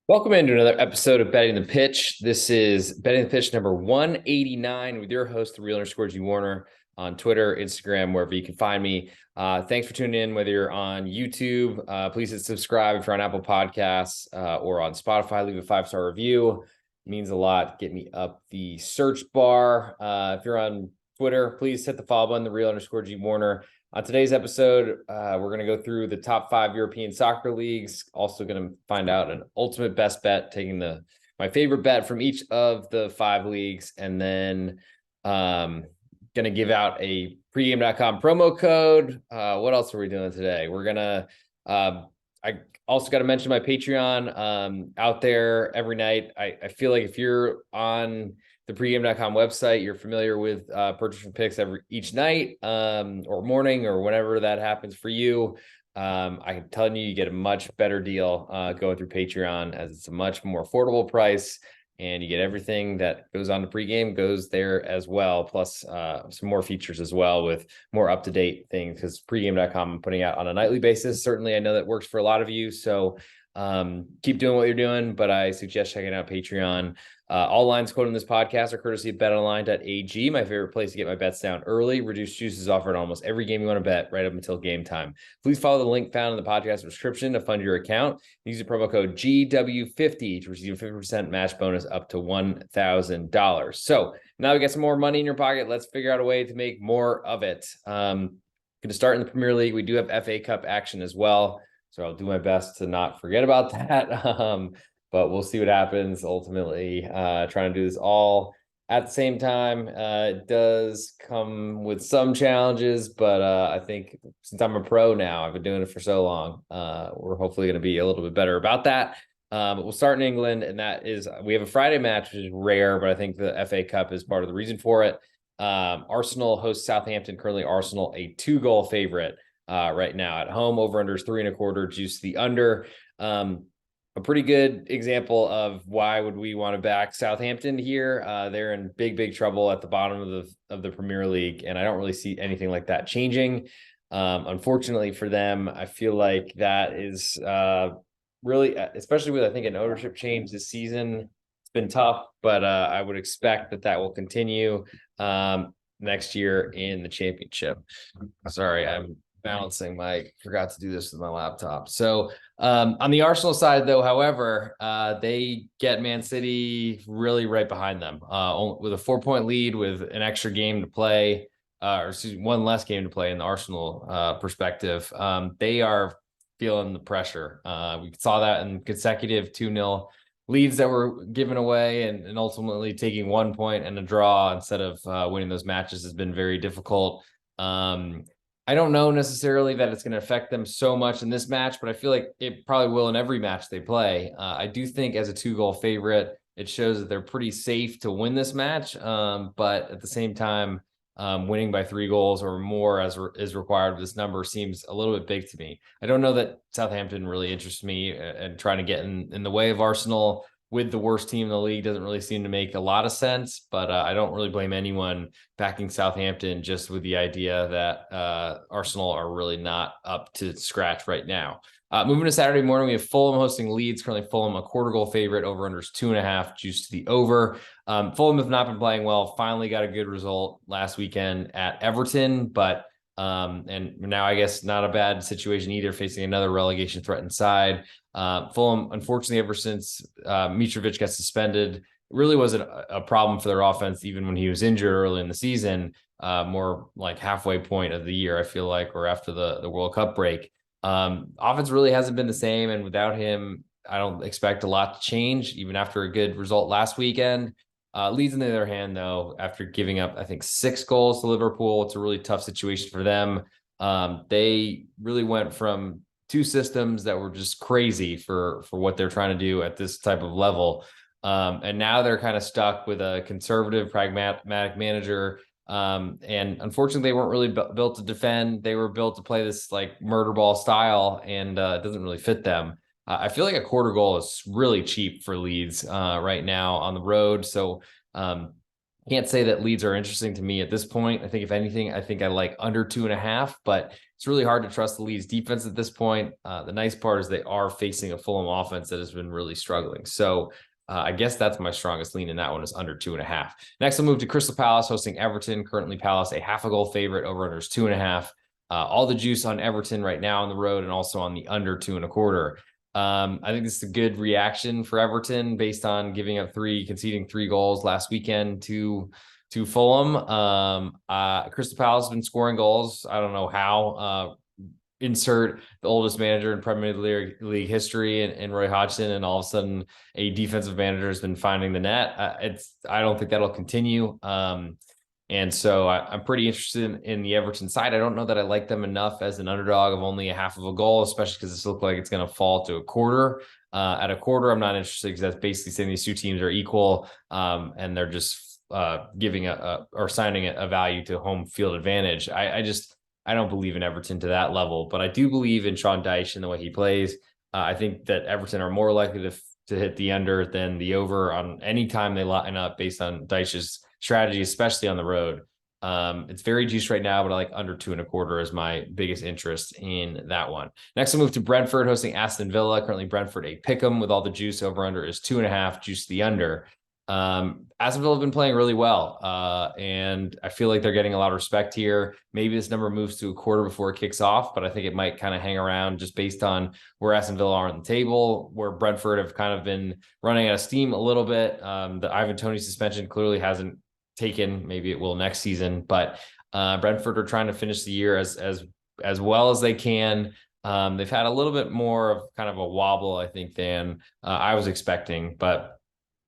Welcome into another episode of Betting the Pitch. This is Betting the Pitch number 189 with your host, the Real_G Warner, on Twitter, Instagram, wherever you can find me. Thanks for tuning in, whether you're on YouTube. Please hit subscribe if you're on Apple Podcasts or on Spotify. Leave a 5-star review. It means a lot. Get me up the search bar. If you're on Twitter, please hit the follow button, the Real_G Warner. On today's episode, we're going to go through the top 5 European soccer leagues. Also going to find out an ultimate best bet, taking my favorite bet from each of the 5 leagues, and then going to give out a pregame.com promo code. What else are we doing today? We're going to I also got to mention my Patreon out there every night. I feel like if you're on the pregame.com website, you're familiar with purchasing picks each night or morning or whenever that happens for you. I'm telling you, you get a much better deal going through Patreon, as it's a much more affordable price, and you get everything that goes on the pregame goes there as well, plus some more features as well with more up-to-date things, because pregame.com I'm putting out on a nightly basis. Certainly, I know that works for a lot of you, so keep doing what you're doing, but I suggest checking out Patreon. All lines quoted in this podcast are courtesy of betonline.ag, my favorite place to get my bets down early. Reduced juices offered on almost every game you want to bet right up until game time. Please follow the link found in the podcast description to fund your account. Use the promo code GW50 to receive a 50% match bonus up to $1,000. So now we got some more money in your pocket. Let's figure out a way to make more of it. Going to start in the Premier League. We do have FA Cup action as well, so I'll do my best to not forget about that. But we'll see what happens ultimately. Trying to do this all at the same time. It does come with some challenges, but I think since I'm a pro now, I've been doing it for so long, we're hopefully going to be a little bit better about that. But we'll start in England, and that is, we have a Friday match, which is rare, but I think the FA Cup is part of the reason for it. Arsenal hosts Southampton, currently Arsenal a 2-goal favorite right now at home. Over under is 3.25, juice the under. A pretty good example of why would we want to back Southampton here. They're in big trouble at the bottom of the Premier League, and I don't really see anything like that changing. Unfortunately for them, I feel like that is really, especially with, I think, an ownership change this season, it's been tough, but I would expect that will continue next year in the championship. Sorry, I'm balancing forgot to do this with my laptop. So on the Arsenal side, though, however, they get Man City really right behind them with a 4-point lead with an extra game to play, or excuse me, one less game to play in the Arsenal perspective. They are feeling the pressure. We saw that in consecutive 2-0 leads that were given away, and ultimately taking 1 point and a draw instead of winning those matches has been very difficult. I don't know necessarily that it's going to affect them so much in this match, but I feel like it probably will in every match they play. I do think as a 2-goal favorite, it shows that they're pretty safe to win this match. But at the same time, winning by 3 goals or more as is required of this number seems a little bit big to me. I don't know that Southampton really interests me, and trying to get in the way of Arsenal with the worst team in the league doesn't really seem to make a lot of sense, but I don't really blame anyone backing Southampton just with the idea that Arsenal are really not up to scratch right now. Moving to Saturday morning, we have Fulham hosting Leeds. Currently, Fulham a 1/4 goal favorite. Over under is 2.5, juice to the over. Fulham have not been playing well. Finally got a good result last weekend at Everton, but and now I guess not a bad situation either, facing another relegation threatened side. Fulham, unfortunately, ever since Mitrovic got suspended, really wasn't a problem for their offense, even when he was injured early in the season, more like halfway point of the year, I feel like, or after the World Cup break. Offense really hasn't been the same, and without him, I don't expect a lot to change, even after a good result last weekend. Leeds, on the other hand, though, after giving up, I think, 6 goals to Liverpool, it's a really tough situation for them. They really went from 2 systems that were just crazy for what they're trying to do at this type of level. And now they're kind of stuck with a conservative, pragmatic manager. And unfortunately, they weren't really built to defend. They were built to play this like murder ball style, and it doesn't really fit them. I feel like a 1/4 goal is really cheap for Leeds right now on the road. So Can't say that leads are interesting to me at this point. I think if anything, I think I like under 2.5, but it's really hard to trust the Leeds defense at this point. The nice part is they are facing a Fulham offense that has been really struggling. So I guess that's my strongest lean in that one is under 2.5. Next, I'll move to Crystal Palace hosting Everton. Currently, Palace a half a goal favorite, over under is 2.5. All the juice on Everton right now on the road and also on the under 2.25. I think this is a good reaction for Everton based on conceding 3 goals last weekend to Fulham. Crystal Palace has been scoring goals. I don't know how. Insert the oldest manager in Premier League history in Roy Hodgson, and all of a sudden a defensive manager has been finding the net. I don't think that'll continue. And so I'm pretty interested in the Everton side. I don't know that I like them enough as an underdog of only a half of a goal, especially because this looks like it's going to fall to a quarter. At a quarter, I'm not interested because that's basically saying these two teams are equal, and they're just giving or signing a value to home field advantage. I don't believe in Everton to that level, but I do believe in Sean Dyche and the way he plays. I think that Everton are more likely to hit the under than the over on any time they line up based on Dyche's strategy, especially on the road. It's very juiced right now, but I like under 2.25 is my biggest interest in that one. Next, I'll move to Brentford hosting Aston Villa. Currently, Brentford a pick'em with all the juice. Over under is 2.5, juice the under. Aston Villa have been playing really well, and I feel like they're getting a lot of respect here. Maybe this number moves to a quarter before it kicks off, but I think it might kind of hang around just based on where Aston Villa are on the table, where Brentford have kind of been running out of steam a little bit. The Ivan Toney suspension clearly hasn't taken. Maybe it will next season, but Brentford are trying to finish the year as well as they can. They've had a little bit more of kind of a wobble, I think, than I was expecting, but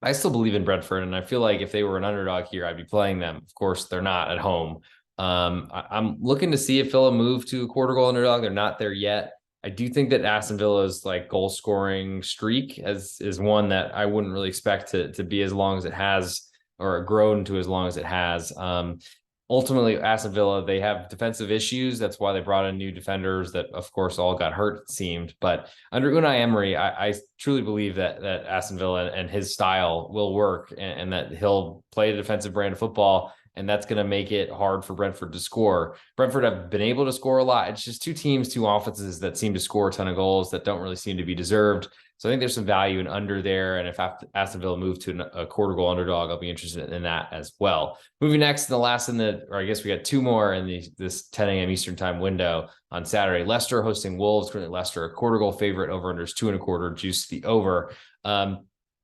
I still believe in Brentford, and I feel like if they were an underdog here, I'd be playing them. Of course, they're not at home. I'm looking to see if Villa move to a quarter goal underdog. They're not there yet. I do think that Aston Villa's like goal scoring streak is one that I wouldn't really expect to be as long as it has, or grown to as long as it has. Ultimately, Aston Villa, they have defensive issues. That's why they brought in new defenders that, of course, all got hurt, it seemed. But under Unai Emery, I truly believe that Aston Villa and his style will work, and that he'll play a defensive brand of football, and that's going to make it hard for Brentford to score. Brentford have been able to score a lot. It's just two teams, two offenses that seem to score a ton of goals that don't really seem to be deserved. So I think there's some value in under there. And if Aston Villa move to a quarter goal underdog, I'll be interested in that as well. Moving next, the last or I guess we got two more in this 10 a.m. Eastern time window on Saturday. Leicester hosting Wolves. Currently Leicester a quarter goal favorite, over under is 2.25, juice the over. I'm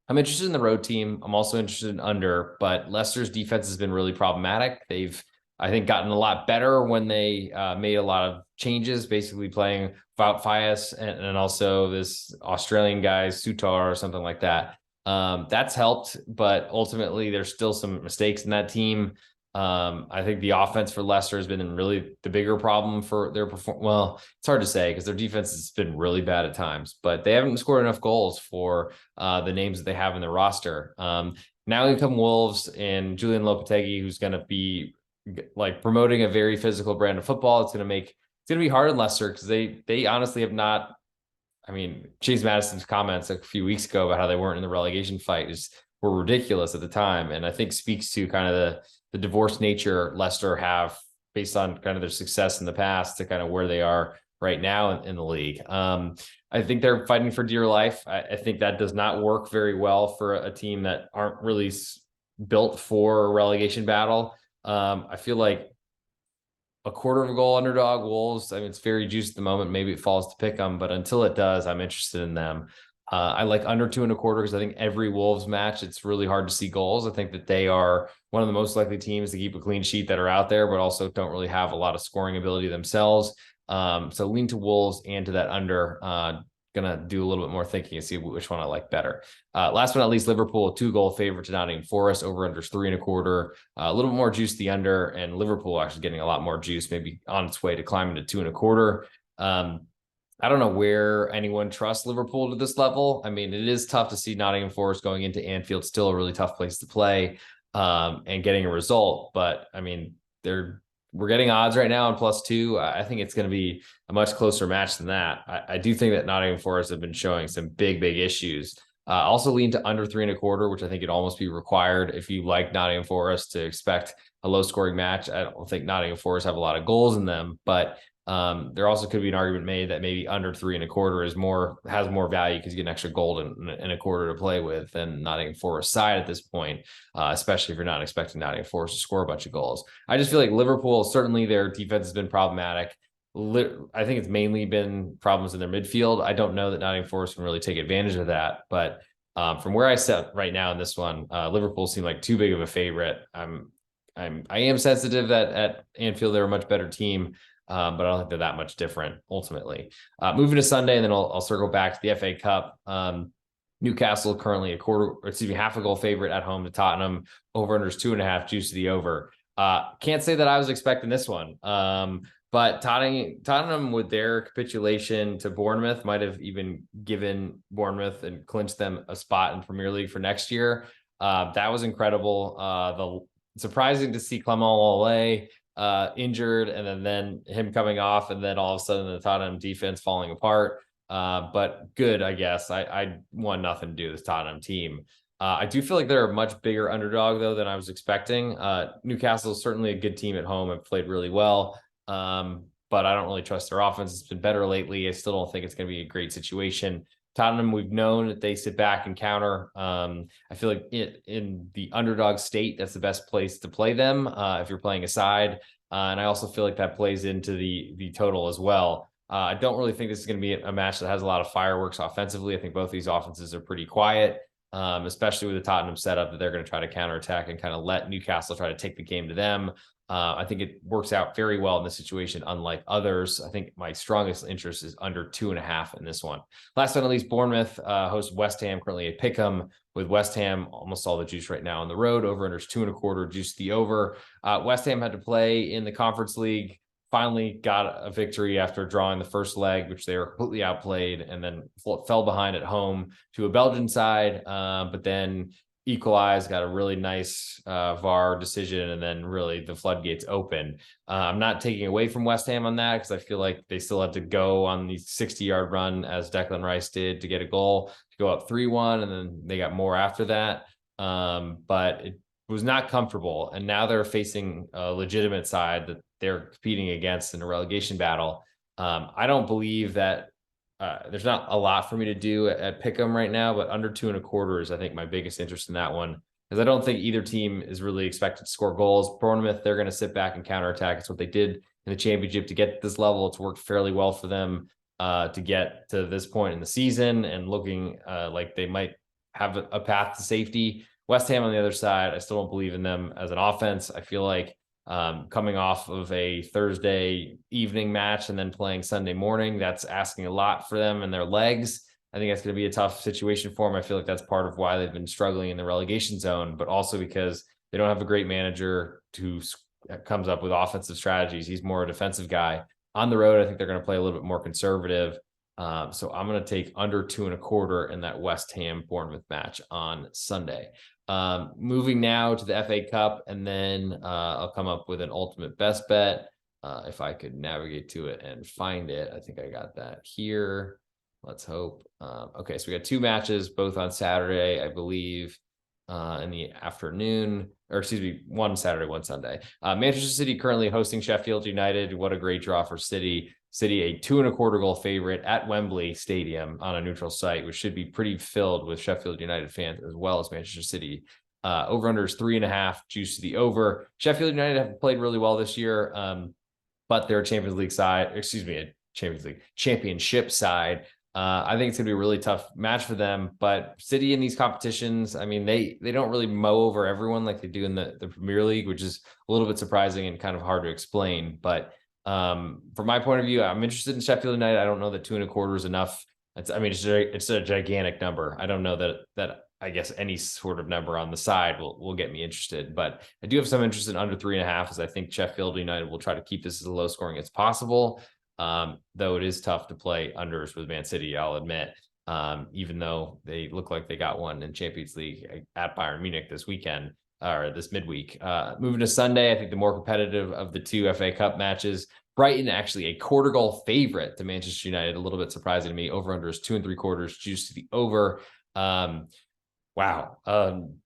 interested in the road team. I'm also interested in under, but Leicester's defense has been really problematic. They've, I think, gotten a lot better when they made a lot of changes, basically playing Wout Faes and also this Australian guy, Sutar or something like that. That's helped, but ultimately there's still some mistakes in that team. I think the offense for Leicester has been really the bigger problem for their performance. Well, it's hard to say because their defense has been really bad at times, but they haven't scored enough goals for the names that they have in their roster. Now we come Wolves and Julian Lopetegui, who's going to be like promoting a very physical brand of football. It's going to be hard in Leicester because they honestly have not. I mean, James Madison's comments a few weeks ago about how they weren't in the relegation fight were ridiculous at the time, and I think speaks to kind of the divorced nature Leicester have based on kind of their success in the past to kind of where they are right now in the league. I think they're fighting for dear life. I think that does not work very well for a team that aren't really built for a relegation battle. I feel like a quarter of a goal underdog Wolves. I mean, it's very juiced at the moment. Maybe it falls to pick them, but until it does, I'm interested in them. I like under 2.25 because I think every Wolves match, it's really hard to see goals. I think that they are one of the most likely teams to keep a clean sheet that are out there, but also don't really have a lot of scoring ability themselves. So lean to Wolves and to that under. Gonna do a little bit more thinking and see which one I like better. Last but not least, Liverpool, 2-goal favorite to Nottingham Forest, over under 3.25. A little bit more juice the under, and Liverpool actually getting a lot more juice, maybe on its way to climbing to 2.25. I don't know where anyone trusts Liverpool to this level. I mean, it is tough to see Nottingham Forest going into Anfield, still a really tough place to play, and getting a result. But I mean, we're getting odds right now on +2. I think it's going to be a much closer match than that. I do think that Nottingham Forest have been showing some big issues. Also lean to under 3.25, which I think it'd almost be required if you like Nottingham Forest to expect a low scoring match. I don't think Nottingham Forest have a lot of goals in them, but there also could be an argument made that maybe under 3.25 has more value because you get an extra goal and a quarter to play with than Nottingham Forest side at this point, especially if you're not expecting Nottingham Forest to score a bunch of goals. I just feel like Liverpool, certainly their defense has been problematic. I think it's mainly been problems in their midfield. I don't know that Nottingham Forest can really take advantage of that, but from where I sit right now in this one, Liverpool seem like too big of a favorite. I am sensitive that at Anfield they're a much better team, but I don't think they're that much different ultimately. Moving to Sunday, and then I'll circle back to the FA Cup. Newcastle currently half a goal favorite at home to Tottenham. Over-unders 2.5, juice to the over. Can't say that I was expecting this one. But Tottenham, with their capitulation to Bournemouth, might have even given Bournemouth and clinched them a spot in Premier League for next year. That was incredible. Surprising to see Clement Lenglet injured, and then him coming off, and then all of a sudden the Tottenham defense falling apart. But good, I guess. I want nothing to do with this Tottenham team. I do feel like they're a much bigger underdog, though, than I was expecting. Newcastle is certainly a good team at home and played really well. But I don't really trust their offense. It's been better lately. I still don't think it's going to be a great situation. Tottenham, we've known that they sit back and counter. I feel like in the underdog state, that's the best place to play them if you're playing a side. And I also feel like that plays into the total as well. I don't really think this is going to be a match that has a lot of fireworks offensively. I think both these offenses are pretty quiet, especially with the Tottenham setup that they're going to try to counterattack and kind of let Newcastle try to take the game to them. I think it works out very well in this situation, unlike others. I think my strongest interest is under 2.5 in this one. Last but not least, Bournemouth hosts West Ham, currently a pick'em, with West Ham almost all the juice right now on the road. Over-unders 2.25, juice the over. West Ham had to play in the Conference League, finally got a victory after drawing the first leg, which they were completely outplayed, and then fell behind at home to a Belgian side, but then equalized, got a really nice VAR decision, and then really the floodgates open. I'm not taking away from West Ham on that because I feel like they still had to go on the 60-yard run as Declan Rice did to get a goal, to go up 3-1, and then they got more after that. But it was not comfortable, and now they're facing a legitimate side that they're competing against in a relegation battle. I don't believe that there's not a lot for me to do at Pick'em right now, but under 2.25 is, I think, my biggest interest in that one, because I don't think either team is really expected to score goals. Bournemouth, they're going to sit back and counterattack. It's what they did in the championship to get to this level. It's worked fairly well for them to get to this point in the season and looking like they might have a path to safety. West Ham on the other side, I still don't believe in them as an offense. I feel like coming off of a Thursday evening match and then playing Sunday morning, that's asking a lot for them and their legs. I think that's going to be a tough situation for them. I feel like that's part of why they've been struggling in the relegation zone, but also because they don't have a great manager who comes up with offensive strategies. He's more a defensive guy. On the road, I think they're going to play a little bit more conservative. So I'm going to take under 2.25 in that West Ham Bournemouth match on Sunday. Moving now to the FA Cup, and then I'll come up with an ultimate best bet. If I could navigate to it and find it. I think I got that here. Let's hope. Okay, so we got two matches, both on Saturday, I believe, in the afternoon, or excuse me, one Saturday, one Sunday. Manchester City currently hosting Sheffield United. What a great draw for City. City, a 2.25 goal favorite at Wembley Stadium on a neutral site, which should be pretty filled with Sheffield United fans as well as Manchester City. Over-under is 3.5, juice to the over. Sheffield United have played really well this year, but they're a championship side. I think it's going to be a really tough match for them, but City in these competitions, I mean, they don't really mow over everyone like they do in the Premier League, which is a little bit surprising and kind of hard to explain. But from my point of view, I'm interested in Sheffield United. I don't know that 2.25 is enough. It's a gigantic number. I don't know that I guess any sort of number on the side will get me interested, but I do have some interest in under 3.5, as I think Sheffield United will try to keep this as low scoring as possible. Though it is tough to play unders with Man City, I'll admit, even though they look like they got one in Champions League at Bayern Munich this weekend, or this midweek. Moving to Sunday, I think the more competitive of the two FA Cup matches. Brighton, actually a quarter goal favorite to Manchester United, a little bit surprising to me. Over-under is 2.75, juice to the over. Wow.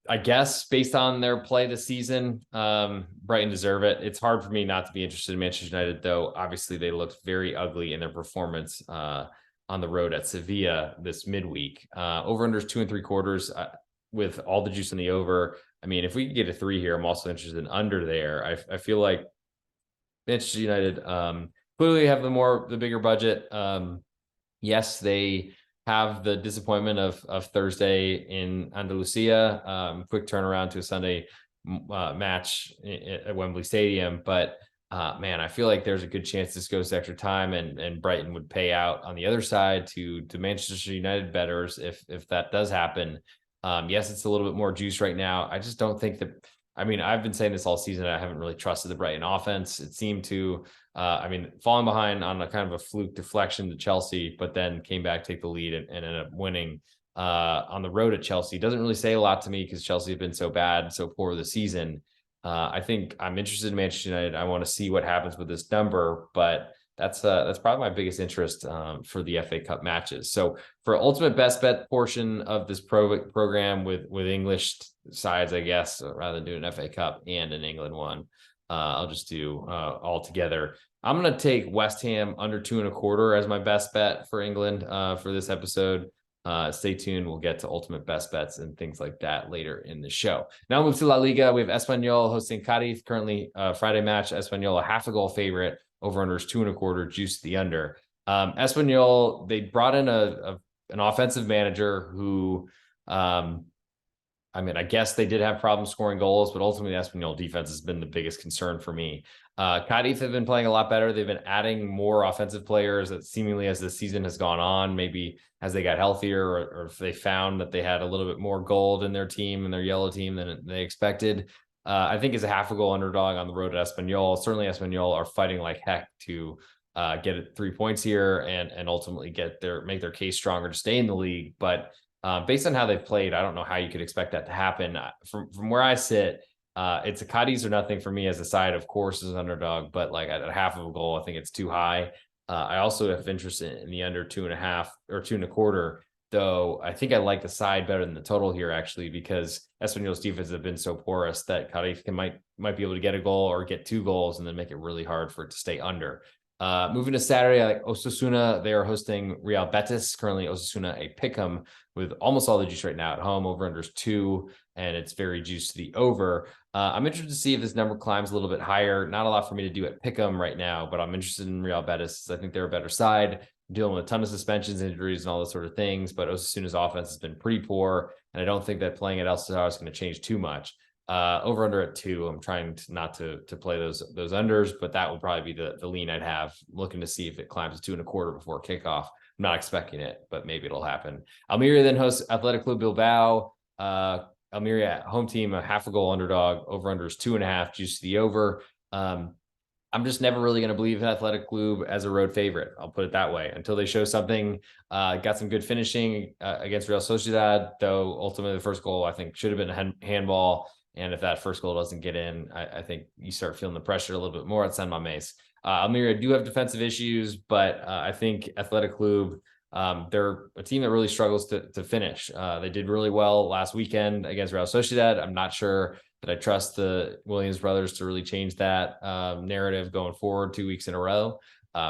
I guess based on their play this season, Brighton deserve it. It's hard for me not to be interested in Manchester United, though. Obviously, they looked very ugly in their performance on the road at Sevilla this midweek. Over unders 2 3/4 with all the juice in the over. I mean, if we could get a 3 here, I'm also interested in under there. I feel like Manchester United clearly have the bigger budget. Yes, they have the disappointment of Thursday in Andalusia, quick turnaround to a Sunday match at Wembley Stadium. But man, I feel like there's a good chance this goes to extra time, and Brighton would pay out on the other side to Manchester United bettors if that does happen. Yes, it's a little bit more juice right now. I just don't think that. I mean, I've been saying this all season. I haven't really trusted the Brighton offense. It seemed to, falling behind on a kind of a fluke deflection to Chelsea, but then came back, take the lead, and ended up winning on the road at Chelsea. Doesn't really say a lot to me because Chelsea have been so bad, so poor this season. I think I'm interested in Manchester United. I want to see what happens with this number, but that's probably my biggest interest for the FA Cup matches. So for ultimate best bet portion of this program with English sides, I guess, rather than doing an FA Cup and an England one, I'll just do all together. I'm going to take West Ham under 2.25 as my best bet for England for this episode. Stay tuned. We'll get to ultimate best bets and things like that later in the show. Now move to La Liga. We have Espanyol hosting Cadiz, currently Friday match. Espanyol a half a goal favorite. Over unders 2.25, juice the under. Espanyol, they brought in an offensive manager who, I guess they did have problems scoring goals, but ultimately the Espanyol defense has been the biggest concern for me. Cadiz have been playing a lot better. They've been adding more offensive players that seemingly as the season has gone on, maybe as they got healthier or if they found that they had a little bit more gold in their team and their yellow team than they expected. I think is a half a goal underdog on the road at Espanyol. Certainly Espanyol are fighting like heck to get 3 points here and ultimately make their case stronger to stay in the league. But based on how they've played, I don't know how you could expect that to happen. From where I sit, it's a Cadiz or nothing for me as a side, of course, as an underdog, but like at a half of a goal, I think it's too high. I also have interest in the under 2.5 or 2.25, though I think I like the side better than the total here, actually, because Espanyol's defense have been so porous that Cadiz might be able to get a goal or get 2 goals and then make it really hard for it to stay under. Moving to Saturday, I like Osasuna. They are hosting Real Betis. Currently, Osasuna a pick'em with almost all the juice right now at home. Over unders 2, and it's very juiced to the over. I'm interested to see if this number climbs a little bit higher. Not a lot for me to do at pick'em right now, but I'm interested in Real Betis. I think they're a better side, dealing with a ton of suspensions, injuries, and all those sort of things. But Osasuna's offense has been pretty poor, and I don't think that playing at El Sadar is going to change too much. Over under at 2. I'm trying not to play those unders, but that would probably be the lean I'd have, looking to see if it climbs to 2.25 before kickoff. I'm not expecting it, but maybe it'll happen. Almeria then hosts Athletic Club Bilbao. Almeria home team, a half a goal underdog. Over under is 2.5, juice to the over. I'm just never really going to believe in Athletic Club as a road favorite. I'll put it that way until they show something. Got some good finishing against Real Sociedad, though ultimately the first goal I think should have been a handball. And if that first goal doesn't get in, I think you start feeling the pressure a little bit more at San Mamés. Almeria do have defensive issues, but I think Athletic Club, they're a team that really struggles to finish. They did really well last weekend against Real Sociedad. I'm not sure that I trust the Williams brothers to really change that narrative going forward 2 weeks in a row.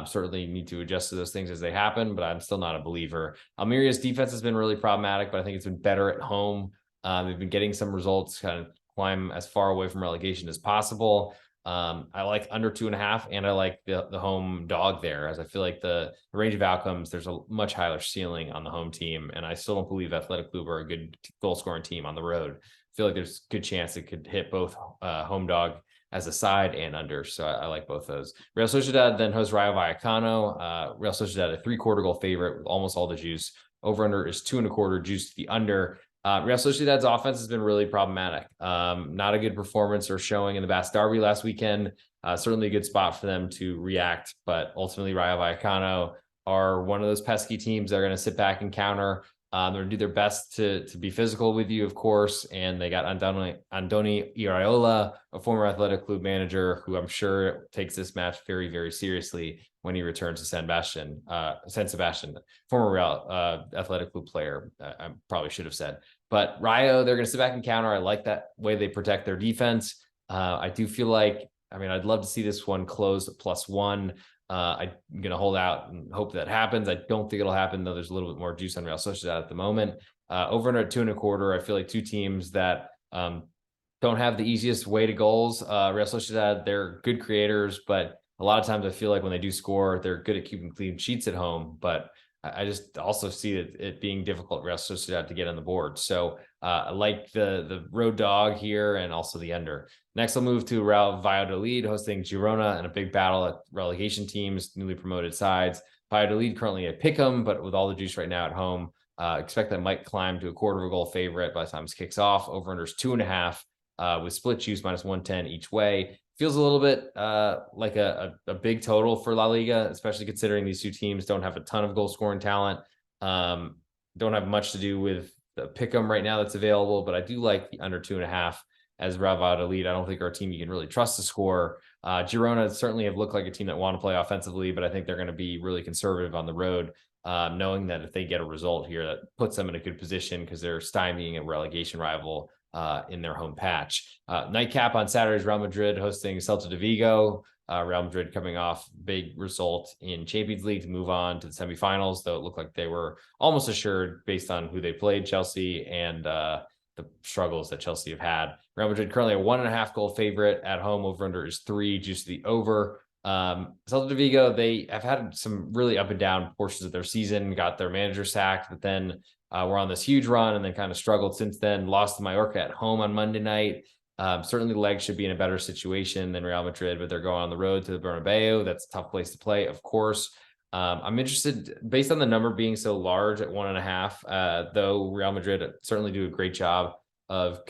Certainly need to adjust to those things as they happen, but I'm still not a believer. Almeria's defense has been really problematic, but I think it's been better at home. They've been getting some results, kind of climb as far away from relegation as possible. I like under 2.5, and I like the home dog there, as I feel like the range of outcomes, there's a much higher ceiling on the home team, and I still don't believe Athletic Club are a good goal scoring team on the road. I feel like there's a good chance it could hit both home dog as a side and under, so I like both those. Real Sociedad then hosts Rayo Vallecano. Real Sociedad a 3/4 goal favorite with almost all the juice. Over under is 2.25, juice to the under. Real Sociedad's offense has been really problematic. Not a good performance or showing in the Basque Derby last weekend. Certainly a good spot for them to react, but ultimately Rayo Vallecano are one of those pesky teams that are going to sit back and counter. They're going to do their best to be physical with you, of course. And they got Andoni Iraola, a former Athletic Club manager, who I'm sure takes this match very, very seriously when he returns to San Sebastian, former Real Athletic Club player. I probably should have said. But Rayo, they're going to sit back and counter. I like that way they protect their defense. I do feel like, I'd love to see this one close at +1. I'm going to hold out and hope that happens. I don't think it'll happen, though. There's a little bit more juice on Real Sociedad at the moment. Over under at 2.25. I feel like two teams that don't have the easiest way to goals. Real Sociedad, they're good creators, but a lot of times I feel like when they do score, they're good at keeping clean sheets at home. But I just also see it being difficult Real Sociedad to get on the board. So I like the road dog here and also the under. Next, I'll move to Real Valladolid hosting Girona and a big battle at relegation teams, newly promoted sides. Valladolid currently a pick 'em, but with all the juice right now at home, expect that might climb to a quarter of a goal favorite by the time this kicks off. Over unders 2.5 with split juice -110 each way. Feels a little bit like a big total for La Liga, especially considering these two teams don't have a ton of goal scoring talent. Don't have much to do with the pick 'em right now that's available, but I do like the under 2.5 as Real Valladolid. I don't think our team you can really trust to score. Girona certainly have looked like a team that want to play offensively, but I think they're going to be really conservative on the road, knowing that if they get a result here, that puts them in a good position because they're stymieing a relegation rival in their home patch. Nightcap on Saturday's Real Madrid hosting Celta de Vigo. Real Madrid coming off big result in Champions League to move on to the semifinals, though it looked like they were almost assured based on who they played, Chelsea, and the struggles that Chelsea have had. Real Madrid currently a 1.5 goal favorite at home. Over under is 3, juice to the over. Celta de Vigo, they have had some really up and down portions of their season, got their manager sacked, but then we're on this huge run and then kind of struggled since then. Lost to Mallorca at home on Monday night. Certainly the legs should be in a better situation than Real Madrid, but they're going on the road to the Bernabeu. That's a tough place to play, of course. I'm interested, based on the number being so large at 1.5, though Real Madrid certainly do a great job of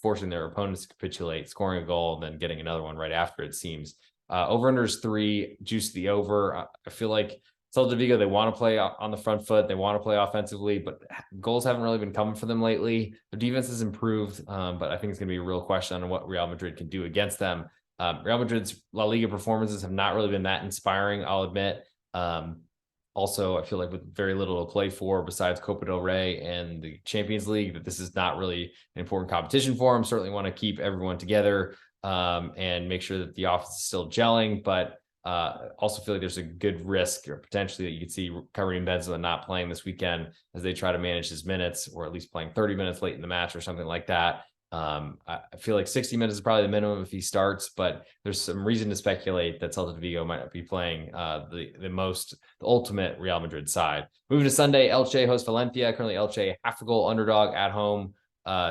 forcing their opponents to capitulate, scoring a goal, and then getting another one right after, it seems. Over under is 3, juice the over. I feel like Celta de Vigo, they want to play on the front foot. They want to play offensively, but goals haven't really been coming for them lately. Their defense has improved, but I think it's going to be a real question on what Real Madrid can do against them. Real Madrid's La Liga performances have not really been that inspiring, I'll admit. Also, I feel like with very little to play for besides Copa del Rey and the Champions League, that this is not really an important competition for them. Certainly want to keep everyone together and make sure that the offense is still gelling, but also feel like there's a good risk or potentially that you could see Karim Benzema not playing this weekend as they try to manage his minutes, or at least playing 30 minutes late in the match or something like that. I feel like 60 minutes is probably the minimum if he starts, but there's some reason to speculate that Celta de Vigo might not be playing the ultimate Real Madrid side. Moving to Sunday, Elche hosts Valencia. Currently Elche half a goal underdog at home.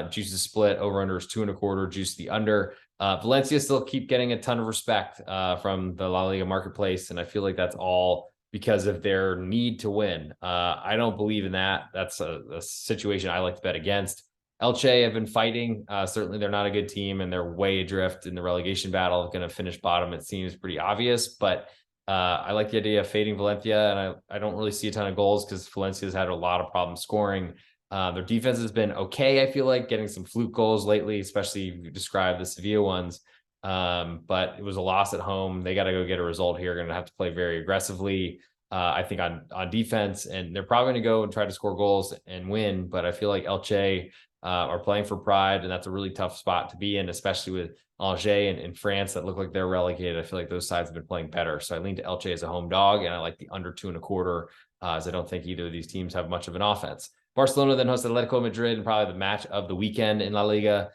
Juice is split. Over under is 2.25. Juice the under. Valencia still keep getting a ton of respect from the La Liga marketplace, and I feel like that's all because of their need to win. I don't believe in that. That's a situation I like to bet against. Elche have been fighting. Certainly they're not a good team and they're way adrift in the relegation battle. Going to finish bottom, it seems pretty obvious, but I like the idea of fading Valencia, and I don't really see a ton of goals because Valencia's had a lot of problems scoring. Their defense has been okay, I feel like, getting some fluke goals lately, especially if you describe the Sevilla ones. But it was a loss at home. They got to go get a result here. Going to have to play very aggressively, I think, on defense, and they're probably going to go and try to score goals and win. But I feel like Elche are playing for pride, and that's a really tough spot to be in, especially with Angers in France that look like they're relegated. I feel like those sides have been playing better. So I lean to Elche as a home dog, and I like the under 2.25 as I don't think either of these teams have much of an offense. Barcelona then hosts Atletico Madrid, and probably the match of the weekend in La Liga,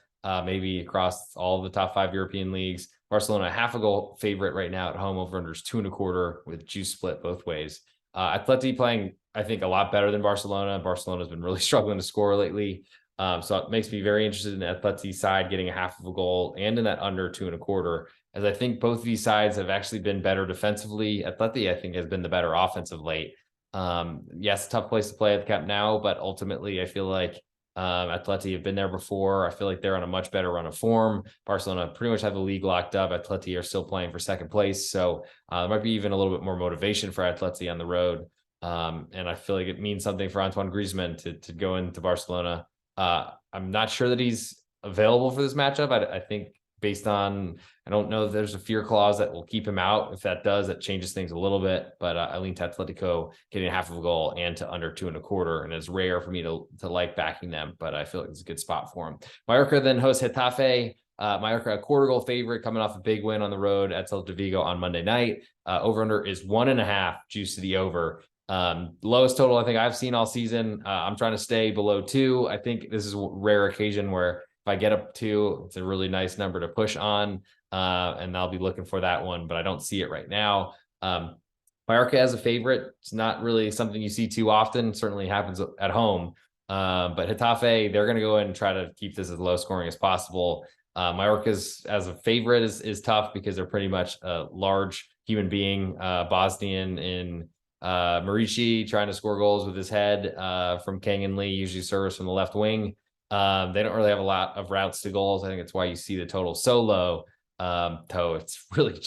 maybe across all of the top 5 European leagues. Barcelona, half a goal favorite right now at home. Over under is 2.25 with juice split both ways. Atleti playing, I think, a lot better than Barcelona. Barcelona's been really struggling to score lately. So it makes me very interested in the Atleti side getting a half of a goal and in that under 2.25, as I think both of these sides have actually been better defensively. Atleti, I think, has been the better offensive late. Yes, tough place to play at the Camp Nou, but ultimately I feel like Atleti have been there before. I feel like they're on a much better run of form. Barcelona pretty much have the league locked up. Atleti are still playing for second place, so there might be even a little bit more motivation for Atleti on the road. And I feel like it means something for Antoine Griezmann to go into Barcelona. I'm not sure that he's available for this matchup. I think based on, I don't know if there's a fear clause that will keep him out. If that does, that changes things a little bit. But I lean to Atletico getting half of a goal and to under 2.25. And it's rare for me to like backing them, but I feel like it's a good spot for him. Mallorca then hosts Getafe. Mallorca, a quarter goal favorite, coming off a big win on the road at Celta Vigo on Monday night. Over under is 1.5, juice to the over. Lowest total I think I've seen all season. I'm trying to stay below 2. I think this is a rare occasion where if I get up 2, it's a really nice number to push on, and I'll be looking for that one, but I don't see it right now. Mallorca as a favorite, it's not really something you see too often. Certainly happens at home, but Getafe, they're going to go in and try to keep this as low scoring as possible. Mallorca's as a favorite is tough because they're pretty much a large human being, Bosnian in Marici, trying to score goals with his head from Kang and Lee, usually serves from the left wing. They don't really have a lot of routes to goals. I think it's why you see the total so low. Though it's really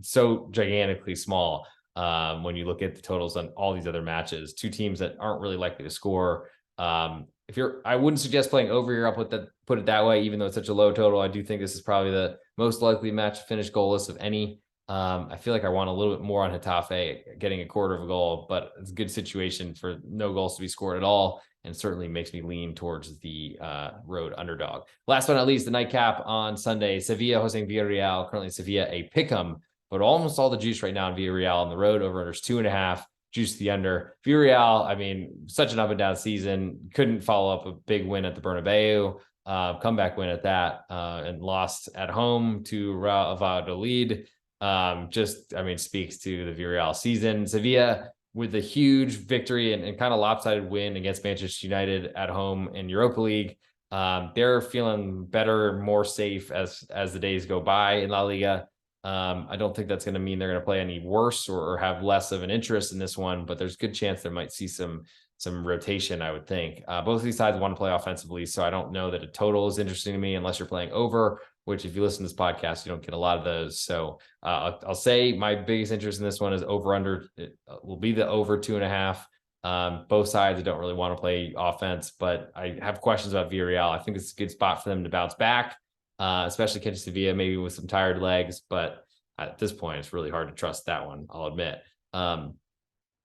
so gigantically small when you look at the totals on all these other matches. Two teams that aren't really likely to score. I wouldn't suggest playing over here. I'll put it that way, even though it's such a low total. I do think this is probably the most likely match to finish goalless of any. I feel like I want a little bit more on Getafe getting a quarter of a goal, but it's a good situation for no goals to be scored at all, and certainly makes me lean towards the road underdog. Last but not least, the nightcap on Sunday, Sevilla hosting Villarreal. Currently Sevilla a pick'em, but almost all the juice right now on Villarreal on the road. Over unders 2.5, juice the under. Villarreal, I mean, such an up and down season. Couldn't follow up a big win at the Bernabeu, comeback win at that, and lost at home to Real Valladolid. Speaks to the Villarreal season. Sevilla with a huge victory and kind of lopsided win against Manchester United at home in Europa League. They're feeling better, more safe as the days go by in La Liga. I don't think that's going to mean they're going to play any worse or have less of an interest in this one, but there's a good chance there might see some rotation, I would think. Both of these sides want to play offensively, so I don't know that a total is interesting to me unless you're playing over, which if you listen to this podcast, you don't get a lot of those. So I'll say my biggest interest in this one is over under. It will be the over 2.5. Both sides, I don't really want to play offense, but I have questions about Villarreal. I think it's a good spot for them to bounce back, especially catching Sevilla, maybe with some tired legs. But at this point, it's really hard to trust that one, I'll admit.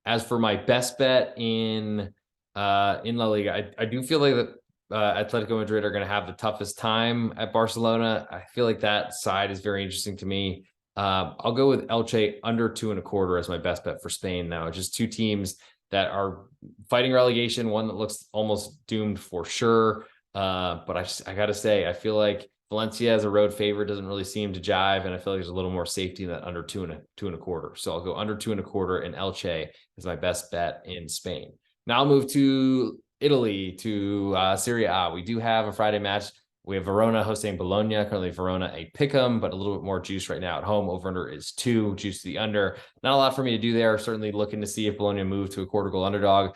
As for my best bet in La Liga, I do feel like that Atletico Madrid are going to have the toughest time at Barcelona. I feel like that side is very interesting to me. I'll go with Elche under 2.25 as my best bet for Spain, though. Just two teams that are fighting relegation, one that looks almost doomed for sure. But I got to say, I feel like Valencia as a road favorite doesn't really seem to jive, and I feel like there's a little more safety in that under 2.25. So I'll go under 2.25, and Elche is my best bet in Spain. Now I'll move to Italy, to Serie A. We do have a Friday match. We have Verona hosting Bologna. Currently Verona a pick'em, but a little bit more juice right now at home. Over under is 2, juice to the under. Not a lot for me to do there. Certainly looking to see if Bologna move to a quarter goal underdog.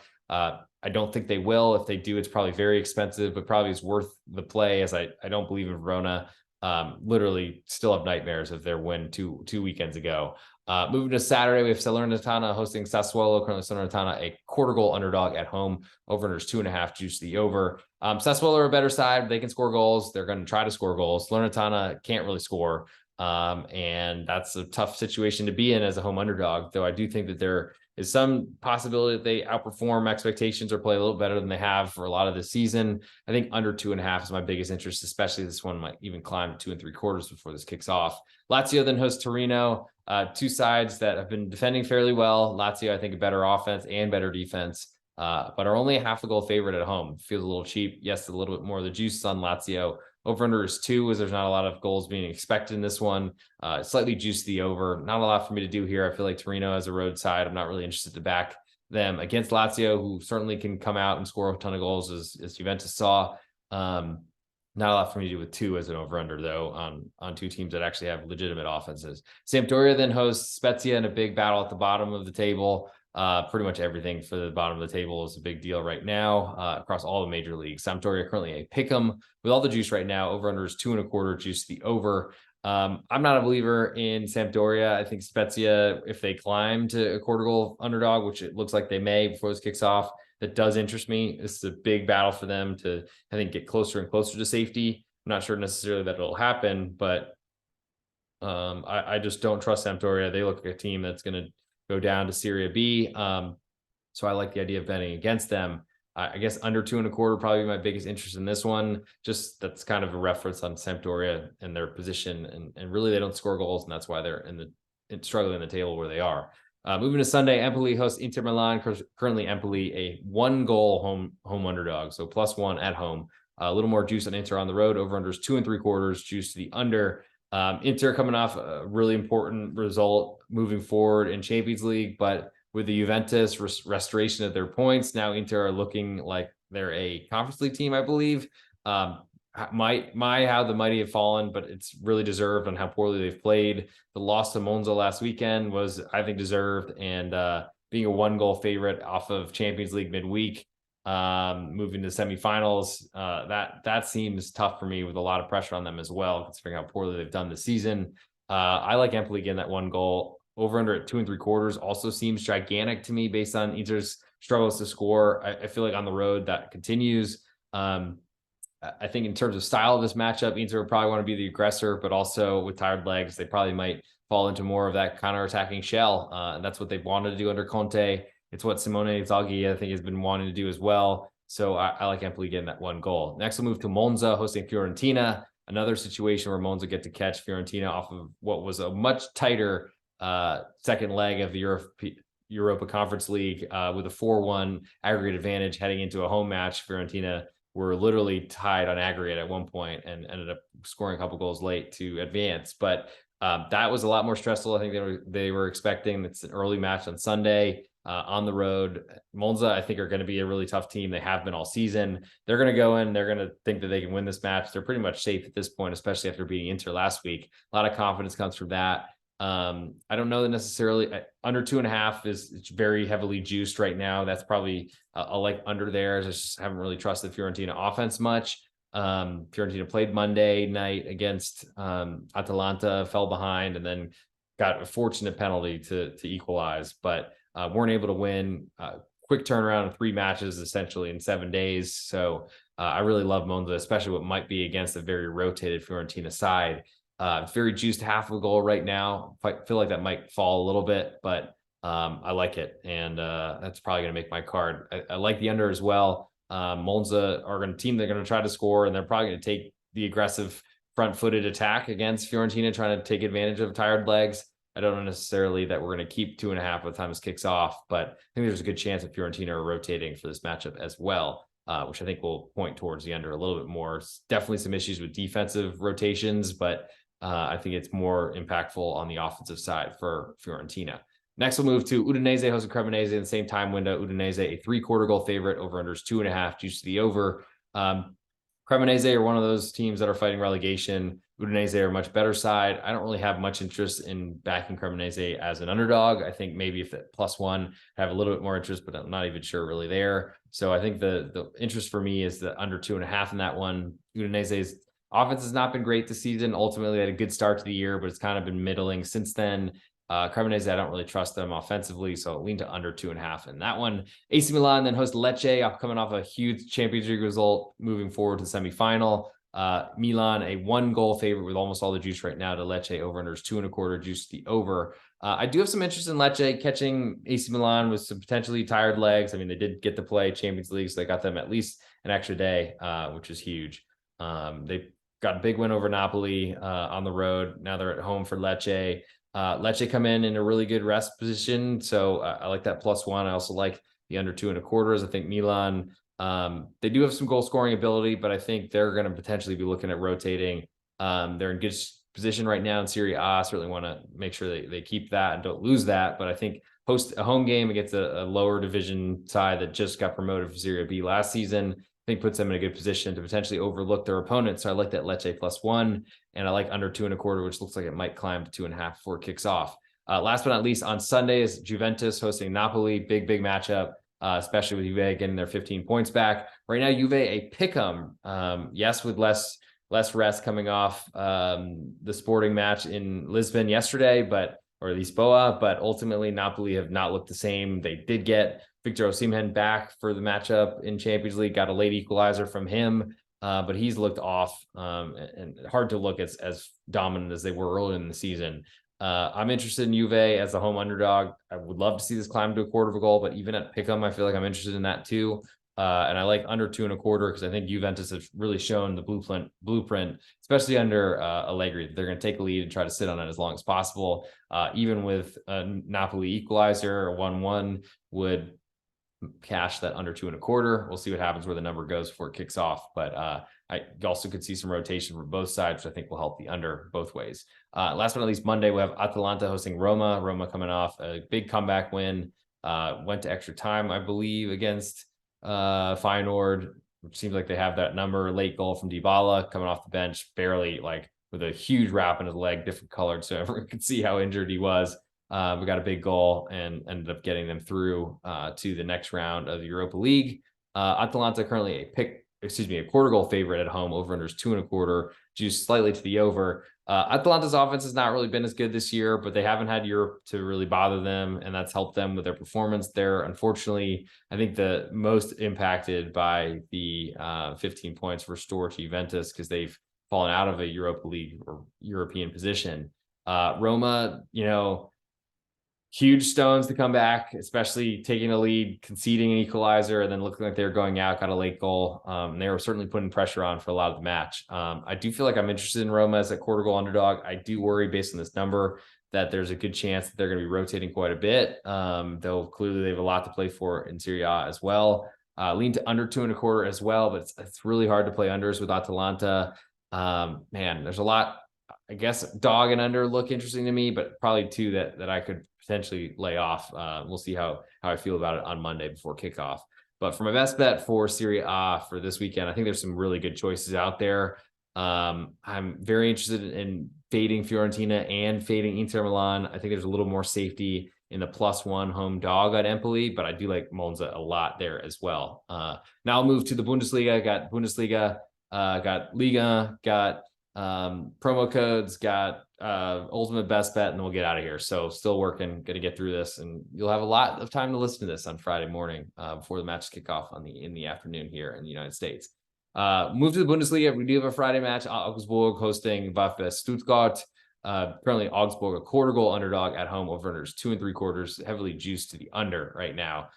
I don't think they will. If they do, it's probably very expensive, but probably is worth the play, as I don't believe in Verona. Literally still have nightmares of their win two weekends ago. Moving to Saturday, we have Salernitana hosting Sassuolo. Currently Salernitana a quarter goal underdog at home. Over under is 2.5, juice the over. Sassuolo are a better side. They can score goals. They're going to try to score goals. Salernitana can't really score. And that's a tough situation to be in as a home underdog, though I do think that there is some possibility that they outperform expectations or play a little better than they have for a lot of the season. I think under 2.5 is my biggest interest, especially this one might even climb 2.75 before this kicks off. Lazio then hosts Torino, two sides that have been defending fairly well. Lazio, I think, a better offense and better defense, but are only a half a goal favorite at home. Feels a little cheap. Yes, a little bit more of the juice on Lazio. Over under is 2, as there's not a lot of goals being expected in this one. Slightly juice the over. Not a lot for me to do here. I feel like Torino as a road side, I'm not really interested to back them against Lazio, who certainly can come out and score a ton of goals, as Juventus saw. Not a lot for me to do with 2 as an over under, though, on two teams that actually have legitimate offenses. Sampdoria then hosts Spezia in a big battle at the bottom of the table. Pretty much everything for the bottom of the table is a big deal right now, across all the major leagues. Sampdoria currently a pick'em with all the juice right now. Over under is 2.25, juice the over. I'm not a believer in Sampdoria. I think Spezia, if they climb to a quarter goal underdog, which it looks like they may before this kicks off, that does interest me. This is a big battle for them to, I think, get closer and closer to safety. I'm not sure necessarily that it'll happen, but I just don't trust Sampdoria. They look like a team that's going to go down to Serie B. So I like the idea of betting against them. I guess under 2.25 probably my biggest interest in this one. Just that's kind of a reference on Sampdoria and their position, and really they don't score goals, and that's why they're struggling in the table where they are. Moving to Sunday, Empoli hosts Inter Milan. Currently, Empoli a 1-goal home underdog, so +1 at home. A little more juice on Inter on the road. Over unders 2.75, juice to the under. Inter coming off a really important result moving forward in Champions League, but with the Juventus restoration of their points, now Inter are looking like they're a Conference League team, I believe. How the mighty have fallen, but it's really deserved on how poorly they've played. The loss to Monza last weekend was, I think, deserved, and being a 1-goal favorite off of Champions League midweek, moving to semifinals, that seems tough for me, with a lot of pressure on them as well, considering how poorly they've done this season. I like Empoli getting that 1 goal. Over under at 2.75 also seems gigantic to me based on Inter's struggles to score. I feel like on the road that continues. I think in terms of style of this matchup, Inter would probably want to be the aggressor, but also with tired legs, they probably might fall into more of that counter-attacking shell. And that's what they've wanted to do under Conte. It's what Simone Inzaghi, I think, has been wanting to do as well. So I like Empoli getting that 1 goal. Next, we'll move to Monza hosting Fiorentina. Another situation where Monza get to catch Fiorentina off of what was a much tighter second leg of the Europa Conference League, with a 4-1 aggregate advantage heading into a home match. Fiorentina were literally tied on aggregate at one point and ended up scoring a couple goals late to advance. But that was a lot more stressful. I think they were expecting. It's an early match on Sunday on the road. Monza, I think, are going to be a really tough team. They have been all season. They're going to go in. They're going to think that they can win this match. They're pretty much safe at this point, especially after beating Inter last week. A lot of confidence comes from that. I don't know that necessarily under 2.5 it's very heavily juiced right now. That's probably a like under there. I just haven't really trusted Fiorentina offense much. Fiorentina played Monday night against Atalanta, fell behind, and then got a fortunate penalty to equalize, but weren't able to win. Quick turnaround in 3 matches, essentially in 7 days. So I really love Monza, especially what might be against a very rotated Fiorentina side. Very juiced half a goal right now. I feel like that might fall a little bit, but I like it. And that's probably going to make my card. I like the under as well. Monza are going to they're going to try to score, and they're probably going to take the aggressive front-footed attack against Fiorentina, trying to take advantage of tired legs. I don't know necessarily that we're going to keep 2.5 by the time this kicks off, but I think there's a good chance that Fiorentina are rotating for this matchup as well. Which I think will point towards the under a little bit more. Definitely some issues with defensive rotations, but I think it's more impactful on the offensive side for Fiorentina. Next, we'll move to Udinese hosting Cremonese in the same time window. Udinese, a 3/4 goal favorite, over unders 2.5, juice to the over. Cremonese are one of those teams that are fighting relegation. Udinese are a much better side. I don't really have much interest in backing Cremonese as an underdog. I think maybe if at +1, I have a little bit more interest, but I'm not even sure really there. So I think the interest for me is the under 2.5 in that one. Udinese's offense has not been great this season. Ultimately, they had a good start to the year, but it's kind of been middling since then. Cremonese, I don't really trust them offensively, so I'll lean to under 2.5 in that one. AC Milan then host Lecce, coming off a huge Champions League result, moving forward to semifinal. Milan, a 1-goal favorite with almost all the juice right now to Lecce, over unders 2.25, juice to the over. I do have some interest in Lecce catching AC Milan with some potentially tired legs. I mean, they did get to play Champions League, so they got them at least an extra day, which is huge. They got a big win over Napoli on the road. Now they're at home for Lecce. Lecce come in a really good rest position, so I like that +1. I also like the under 2.25. I think Milan, they do have some goal scoring ability, but I think they're going to potentially be looking at rotating. They're in good position right now in Serie A. Certainly want to make sure they keep that and don't lose that. But I think host a home game against a lower division side that just got promoted from Serie B last season, I think puts them in a good position to potentially overlook their opponent. So I like that Lecce +1, and I like under 2.25, which looks like it might climb to 2.5 before it kicks off. Last but not least, on Sunday is Juventus hosting Napoli. Big matchup, especially with Juve getting their 15 points back. Right now, Juve a pick'em. Yes, with less less rest coming off the Sporting match in Lisbon yesterday, or Lisboa, but ultimately Napoli have not looked the same. They did get Victor Osimhen back for the matchup in Champions League, got a late equalizer from him, but he's looked off and hard to look as dominant as they were early in the season. I'm interested in Juve as the home underdog. I would love to see this climb to a quarter of a goal, but even at pick'em, I feel like I'm interested in that too. And I like under 2.25 because I think Juventus has really shown the blueprint, especially under Allegri. They're going to take a lead and try to sit on it as long as possible. Even with a Napoli equalizer, a 1-1 would cash that under 2.25. We'll see what happens where the number goes before it kicks off. But I also could see some rotation from both sides, which I think will help the under both ways. Last but not least, Monday, we have Atalanta hosting Roma. Roma coming off a big comeback win. Went to extra time, I believe, against Feyenoord, which seems like they have that number. Late goal from Dybala coming off the bench, barely, like with a huge wrap in his leg, different colored, so everyone could see how injured he was. We got a big goal and ended up getting them through to the next round of the Europa League. Atalanta currently a quarter goal favorite at home. Over under is 2.25, juiced slightly to the over. Atalanta's offense has not really been as good this year, but they haven't had Europe to really bother them, and that's helped them with their performance there. Unfortunately, I think the most impacted by the 15 points restored to Juventus because they've fallen out of a Europa League or European position. Roma, huge stones to come back, especially taking a lead, conceding an equalizer, and then looking like they were going out, got a late goal. They were certainly putting pressure on for a lot of the match. I do feel like I'm interested in Roma as a quarter goal underdog. I do worry based on this number that there's a good chance that they're going to be rotating quite a bit, though clearly they have a lot to play for in Serie A as well. Lean to under 2.25 as well, but it's really hard to play unders with Atalanta. Man, there's a lot. I guess dog and under look interesting to me, but probably two that I could potentially lay off. We'll see how I feel about it on Monday before kickoff. But for my best bet for Serie A for this weekend, I think there's some really good choices out there. I'm very interested in fading Fiorentina and fading Inter Milan. I think there's a little more safety in the +1 home dog at Empoli, but I do like Monza a lot there as well. Now I'll move to the Bundesliga. Got Bundesliga, got Liga, got promo codes, got ultimate best bet, and then we'll get out of here. So still working, gonna get through this, and you'll have a lot of time to listen to this on Friday morning before the matches kick off in the afternoon here in the United States. Move to the Bundesliga. We do have a Friday match. Augsburg hosting VfB Stuttgart. Currently Augsburg a quarter goal underdog at home. Over unders 2.75, heavily juiced to the under right now.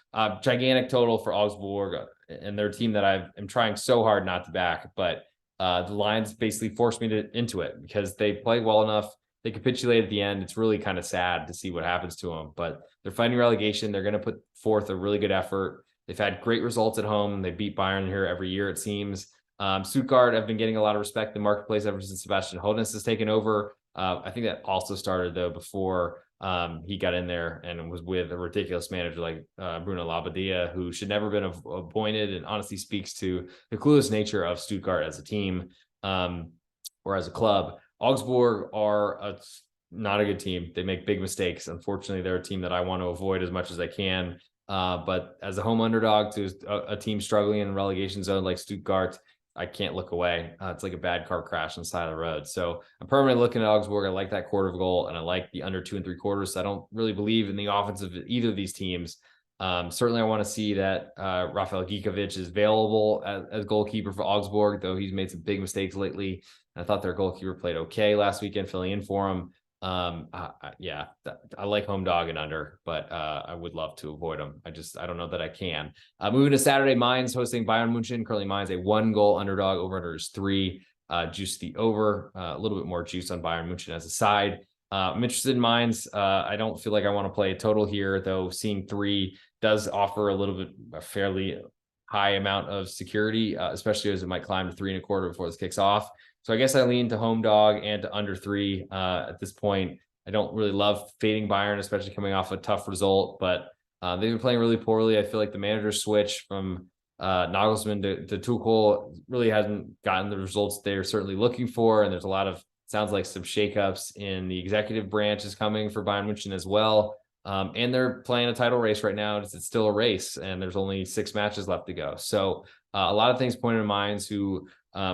Gigantic total for Augsburg and their team that I am trying so hard not to back, but the Lions basically forced me into it because they played well enough. They capitulate at the end. It's really kind of sad to see what happens to them, but they're fighting relegation. They're going to put forth a really good effort. They've had great results at home. They beat Bayern here every year, it seems. Stuttgart have been getting a lot of respect in the marketplace ever since Sebastian Hoeneß has taken over. I think that also started, though, before he got in there and was with a ridiculous manager like Bruno Labbadia, who should never have been appointed, and honestly speaks to the clueless nature of Stuttgart as a team or as a club. Augsburg are not a good team. They make big mistakes. Unfortunately, they're a team that I want to avoid as much as I can. But as a home underdog to a team struggling in relegation zone like Stuttgart, I can't look away. It's like a bad car crash on the side of the road. So I'm permanently looking at Augsburg. I like that quarter of a goal, and I like the under 2.75. So I don't really believe in the offense of either of these teams. Certainly, I want to see that Rafael Gikiewicz is available as goalkeeper for Augsburg, though he's made some big mistakes lately. And I thought their goalkeeper played okay last weekend, filling in for him. I like home dog and under, but I would love to avoid them. I don't know that I can. Moving to Saturday, Mainz hosting Bayern Munchen. Currently Mainz a 1-goal underdog. Over under is 3. Juice the over. A little bit more juice on Bayern Munchen as a side. I'm interested in Mainz. I don't feel like I want to play a total here, though. Seeing 3 does offer a fairly high amount of security, especially as it might climb to 3.25 before this kicks off. So I guess I lean to home dog and to under 3 at this point. I don't really love fading Bayern, especially coming off a tough result, but they've been playing really poorly. I feel like the manager switch from Nagelsmann to Tuchel really hasn't gotten the results they're certainly looking for. And there's a lot of, sounds like some shakeups in the executive branch is coming for Bayern Munchen as well. And they're playing a title race right now. It's still a race, and there's only 6 matches left to go. So a lot of things pointed to Mainz, who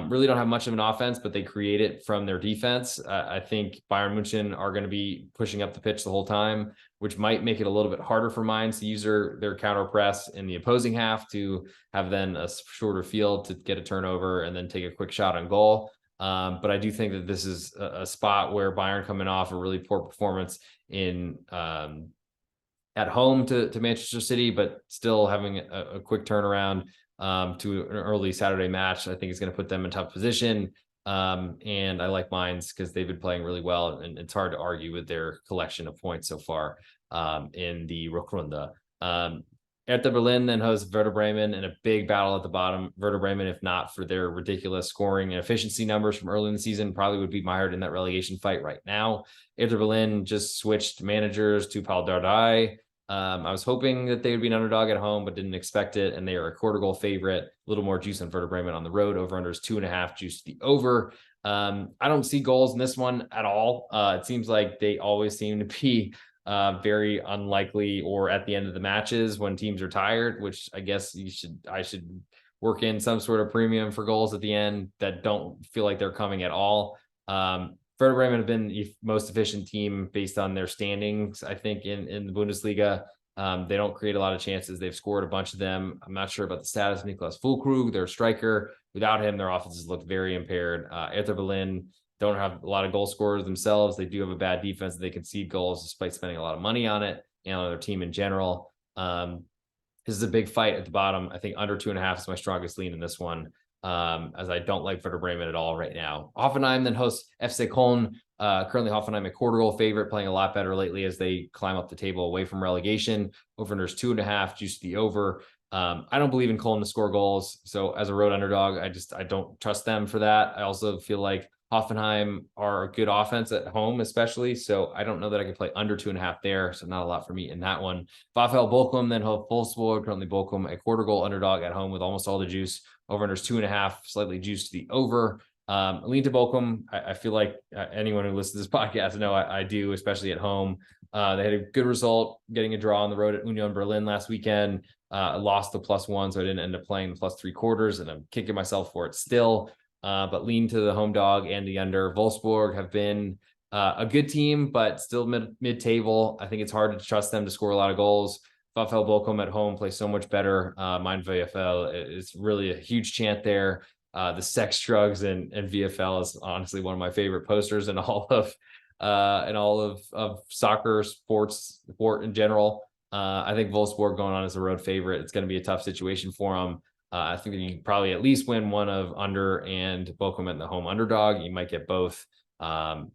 really don't have much of an offense, but they create it from their defense. I think Bayern Munchen are going to be pushing up the pitch the whole time, which might make it a little bit harder for Mainz to use their counter press in the opposing half, to have then a shorter field to get a turnover and then take a quick shot on goal. But I do think that this is a spot where Bayern, coming off a really poor performance in at home to Manchester City, but still having a quick turnaround to an early Saturday match, I think is going to put them in tough position. And I like Mainz because they've been playing really well, and it's hard to argue with their collection of points so far in the Rückrunde. Hertha Berlin then hosts Werder Bremen in a big battle at the bottom. Werder Bremen, if not for their ridiculous scoring and efficiency numbers from early in the season, probably would be mired in that relegation fight right now. Hertha Berlin just switched managers to Paul Dardai. I was hoping that they would be an underdog at home, but didn't expect it. And they are a quarter goal favorite. A little more juice on Werder Bremen on the road. Over under is 2.5, juice to the over. I don't see goals in this one at all. It seems like they always seem to be very unlikely or at the end of the matches when teams are tired, which I guess I should work in some sort of premium for goals at the end that don't feel like they're coming at all. Werder Bremen have been the most efficient team based on their standings, I think, in the Bundesliga. They don't create a lot of chances. They've scored a bunch of them. I'm not sure about the status of Niklas Füllkrug, their striker. Without him, their offenses look very impaired. Hertha Berlin don't have a lot of goal scorers themselves. They do have a bad defense. They concede goals despite spending a lot of money on it and on their team in general. This is a big fight at the bottom. I think under 2.5 is my strongest lean in this one, as I don't like Werder Bremen at all right now. Hoffenheim then hosts FC Köln. Currently Hoffenheim a quarter goal favorite, playing a lot better lately as they climb up the table away from relegation. Over under is 2.5, juice to the over. I don't believe in Köln to score goals. So as a road underdog, I don't trust them for that. I also feel like Hoffenheim are a good offense at home, especially. So I don't know that I can play under 2.5 there. So not a lot for me in that one. VfL Bochum then host Wolfsburg. Currently Bochum a quarter goal underdog at home with almost all the juice. Over under is 2.5, slightly juiced to the over. Lean to Bochum. I feel like anyone who listens to this podcast know I do, especially at home. They had a good result getting a draw on the road at Union Berlin last weekend. Lost the +1, so I didn't end up playing the +3/4, and I'm kicking myself for it still. But lean to the home dog and the under. Wolfsburg have been a good team, but still mid-table. I think it's hard to trust them to score a lot of goals. VfL Bochum at home plays so much better. Mein VfL is really a huge chant there. The sex, drugs, and VFL is honestly one of my favorite posters in all of soccer sport in general. I think Wolfsburg going on as a road favorite. It's going to be a tough situation for them. I think that you can probably at least win one of under and Bochum at the home underdog. You might get both. And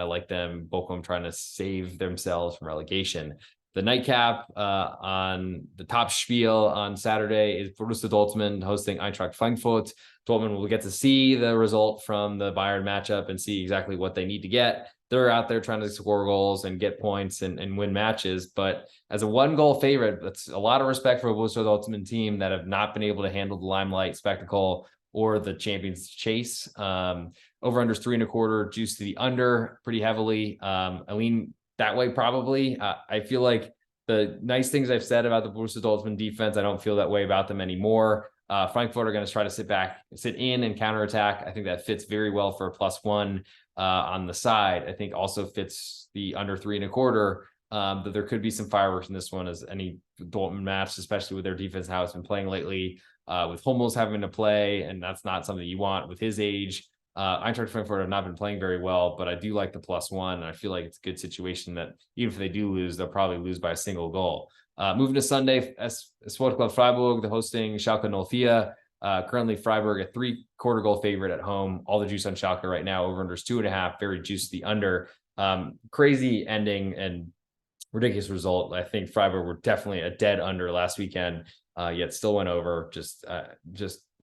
I like them. Bochum trying to save themselves from relegation. The nightcap on the top spiel on Saturday is Borussia Dortmund hosting Eintracht Frankfurt. Dortmund will get to see the result from the Bayern matchup and see exactly what they need to get. They're out there trying to score goals and get points and win matches. But as a 1-goal favorite, that's a lot of respect for a Borussia Dortmund team that have not been able to handle the limelight spectacle or the champions chase. Over under is 3.25, juice to the under pretty heavily. I lean that way probably. I feel like the nice things I've said about the Borussia Dortmund defense, I don't feel that way about them anymore. Frankfurt are going to try to sit in and counterattack. I think that fits very well for a +1 on the side. I think also fits the under 3.25. But there could be some fireworks in this one, as any Dortmund match, especially with their defense, how it's been playing lately, with Hummels having to play, and that's not something you want with his age. Eintracht Frankfurt have not been playing very well, but I do like the +1, and I feel like it's a good situation that even if they do lose, they'll probably lose by a single goal. Moving to Sunday, Sport Club Freiburg, the hosting Schalke 04. Currently Freiburg a 3/4 goal favorite at home. All the juice on Schalke right now. Over under is 2.5, very juicy the under. Crazy ending and ridiculous result. I think Freiburg were definitely a dead under last weekend, yet still went over. Just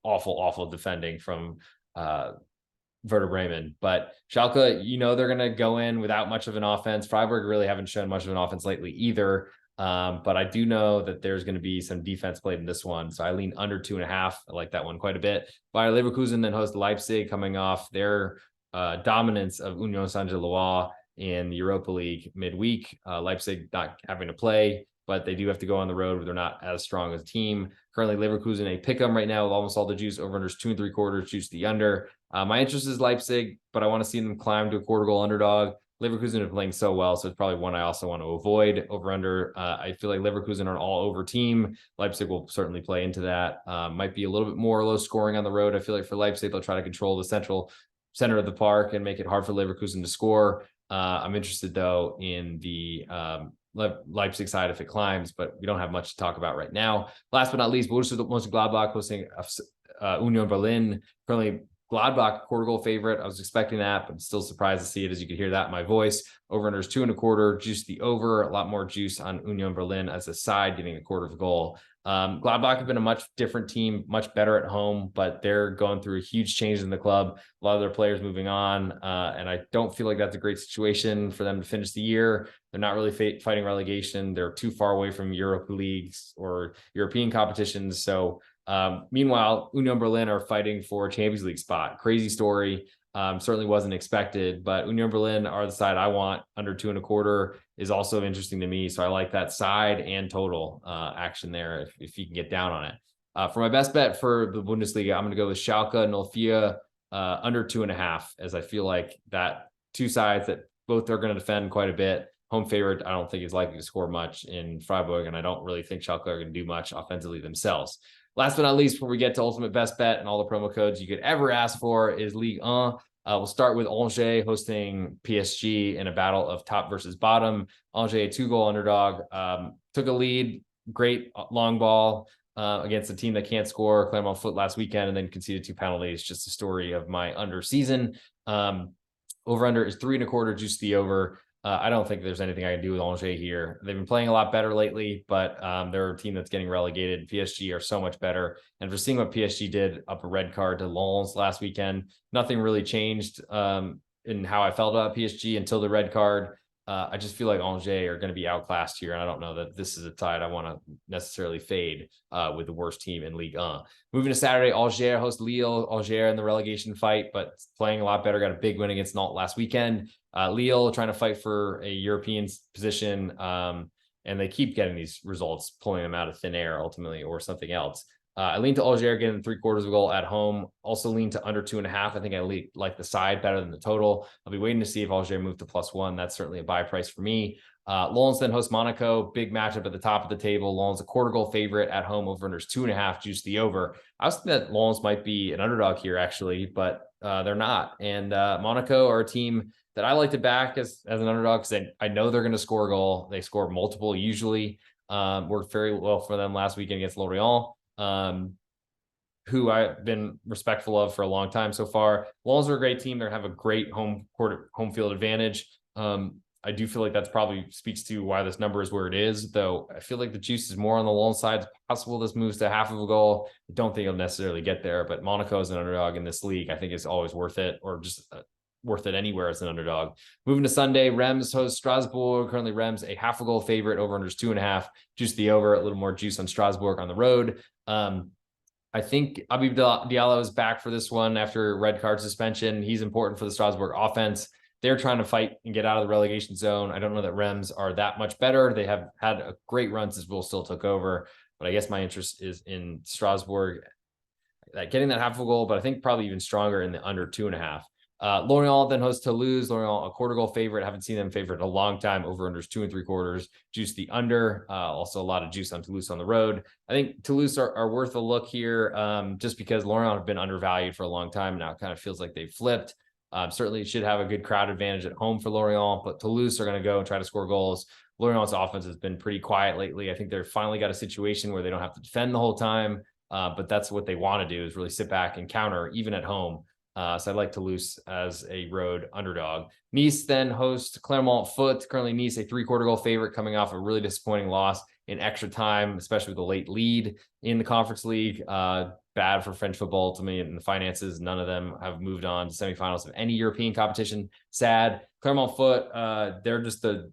awful defending from Werder Bremen. But Schalke, they're going to go in without much of an offense. Freiburg really haven't shown much of an offense lately either. But I do know that there's going to be some defense played in this one. So I lean under 2.5. I like that one quite a bit. Bayer Leverkusen then host Leipzig, coming off their dominance of Union Saint-Gilloise in the Europa League midweek. Leipzig not having to play. but they do have to go on the road where they're not as strong as a team. Currently, Leverkusen a pick 'em right now with almost all the juice. Over-unders 2 3/4, juice the under. My interest is Leipzig, but I want to see them climb to a quarter goal underdog. Leverkusen are playing so well, so it's probably one I also want to avoid. Over-under, I feel like Leverkusen are an all-over team. Leipzig will certainly play into that. Might be a little bit more low scoring on the road. I feel like for Leipzig, they'll try to control the center of the park and make it hard for Leverkusen to score. I'm interested, though, in the Leipzig side if it climbs, but we don't have much to talk about right now. Last but not least, Borussia Mönchengladbach hosting Union Berlin. Currently, Gladbach quarter goal favorite. I was expecting that, but I'm still surprised to see it, as you could hear that in my voice. Over-unders 2 1/4, juice the over. A lot more juice on Union Berlin as a side, getting a quarter of a goal. Gladbach have been a much different team, much better at home, but they're going through a huge change in the club. A lot of their players moving on, and I don't feel like that's a great situation for them to finish the year. They're not really fighting relegation. They're too far away from Europa leagues or European competitions. So meanwhile, Union Berlin are fighting for a Champions League spot. Crazy story. Certainly wasn't expected, but Union Berlin are the side I want. Under 2 1/4 is also interesting to me. So I like that side and total action there if you can get down on it. For my best bet for the Bundesliga, I'm going to go with Schalke 04 under 2.5, as I feel like that two sides that both are going to defend quite a bit. Home favorite, I don't think is likely to score much in Freiburg, and I don't really think Schalke are going to do much offensively themselves. Last but not least, before we get to ultimate best bet and all the promo codes you could ever ask for, is Ligue 1. We'll start with Angers hosting PSG in a battle of top versus bottom. Angers, a 2-goal underdog, took a lead, great long ball against a team that can't score, Clermont Foot last weekend, and then conceded 2 penalties. Just a story of my under season. Over-under is 3 1/4, juice the over. I don't think there's anything I can do with Angers here. They've been playing a lot better lately, but they're a team that's getting relegated. PSG are so much better. And for seeing what PSG did up a red card to Lens last weekend, nothing really changed in how I felt about PSG until the red card. I just feel like Angers are going to be outclassed here, and I don't know that this is a tide I want to necessarily fade with the worst team in Ligue 1. Moving to Saturday, Angers host Lille. Angers in the relegation fight, but playing a lot better. Got a big win against Nantes last weekend. Lille trying to fight for a European position, and they keep getting these results, pulling them out of thin air ultimately, or something else. I lean to Angers getting 3/4 of a goal at home. Also lean to under 2.5. I think I like the side better than the total. I'll be waiting to see if Angers move to +1. That's certainly a buy price for me. Lens then hosts Monaco. Big matchup at the top of the table. Lens a quarter goal favorite at home. Over-unders 2.5. Juice the over. I was thinking that Lens might be an underdog here actually, but they're not. And Monaco are a team that I like to back as an underdog because I know they're going to score a goal. They score multiple usually. Worked very well for them last weekend against Lorient. Who I've been respectful of for a long time so far. Lens are a great team. They have a great home field advantage. I do feel like that's probably speaks to why this number is where it is, though I feel like the juice is more on the Lens side. It's possible this moves to half of a goal. I don't think it'll necessarily get there, but Monaco is an underdog in this league. I think it's always worth it, or just worth it anywhere as an underdog. Moving to Sunday, Reims hosts Strasbourg. Currently, Reims a half a goal favorite. Over-unders 2.5. Juice the over. A little more juice on Strasbourg on the road. I think Habib Diallo is back for this one after red card suspension. He's important for the Strasbourg offense. They're trying to fight and get out of the relegation zone. I don't know that Reims are that much better. They have had a great run since Will still took over, but I guess my interest is in Strasbourg getting that half a goal, but I think probably even stronger in the under 2.5. Lorient then hosts Toulouse. Lorient, a quarter goal favorite. Haven't seen them favorite in a long time. Over-unders 2 3/4. Juice the under. Also a lot of juice on Toulouse on the road. I think Toulouse are worth a look here just because Lorient have been undervalued for a long time. Now it kind of feels like they've flipped. Certainly should have a good crowd advantage at home for Lorient, but Toulouse are going to go and try to score goals. Lorient's offense has been pretty quiet lately. I think they're finally got a situation where they don't have to defend the whole time, but that's what they want to do, is really sit back and counter even at home. So I'd like Toulouse as a road underdog. Nice then hosts Clermont Foot. Currently Nice a 3/4 goal favorite, coming off a really disappointing loss in extra time, especially with the late lead in the Conference League. Bad for French football to me and the finances. None of them have moved on to semifinals of any European competition. Sad. Clermont Foot, they're just the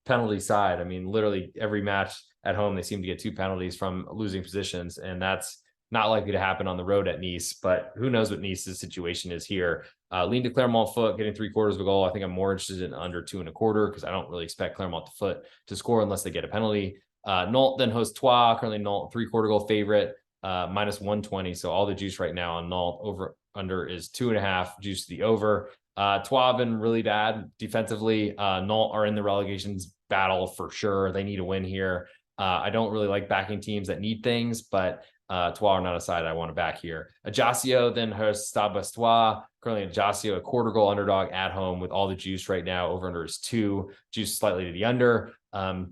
penalty side. I mean, literally every match at home, they seem to get 2 penalties from losing positions, and that's not likely to happen on the road at Nice, but who knows what Nice's situation is here. Lean to Clermont Foot, getting 3/4 of a goal. I think I'm more interested in under 2 1/4 because I don't really expect Clermont Foot to score unless they get a penalty. Nantes then hosts Troyes, currently Nantes 3/4 goal favorite, -120. So all the juice right now on Nantes over under is 2.5, juice to the over. Troyes been really bad defensively. Nantes are in the relegations battle for sure. They need a win here. I don't really like backing teams that need things, but Troyes are not a side I want to back here. Ajaccio then hosts Stade Brestois. Currently Ajaccio, a 1/4 goal underdog at home with all the juice right now. Over under is 2, juice slightly to the under. I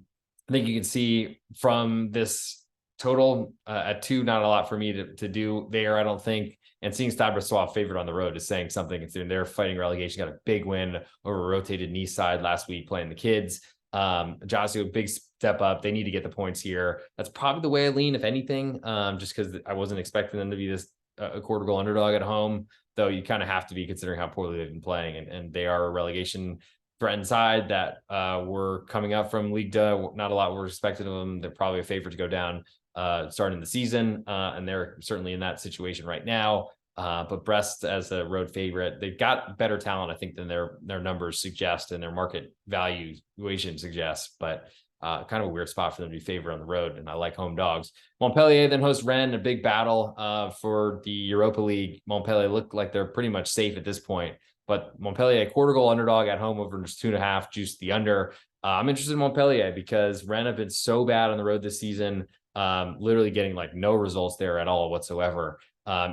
think you can see from this total at 2, not a lot for me to do there, I don't think. And seeing Stade Brestois favorite on the road is saying something, considering they're fighting relegation, got a big win over a rotated Nice side last week playing the kids. Ajaccio, big step up. They need to get the points here. That's probably the way I lean, if anything, just because I wasn't expecting them to be this a 1/4 goal underdog at home, though you kind of have to be, considering how poorly they've been playing. And they are a relegation threatened side that were coming up from Ligue 2. Not a lot were expected of them. They're probably a favorite to go down starting the season, and they're certainly in that situation right now. But Brest as a road favorite, they've got better talent, I think, than their numbers suggest and their market valuation suggests. But kind of a weird spot for them to be favored on the road, and I like home dogs. Montpellier then hosts Rennes, a big battle for the Europa League. Montpellier look like they're pretty much safe at this point, but Montpellier, a 1/4 goal underdog at home over 2.5, juice the under. I'm interested in Montpellier because Rennes have been so bad on the road this season, literally getting like no results there at all whatsoever.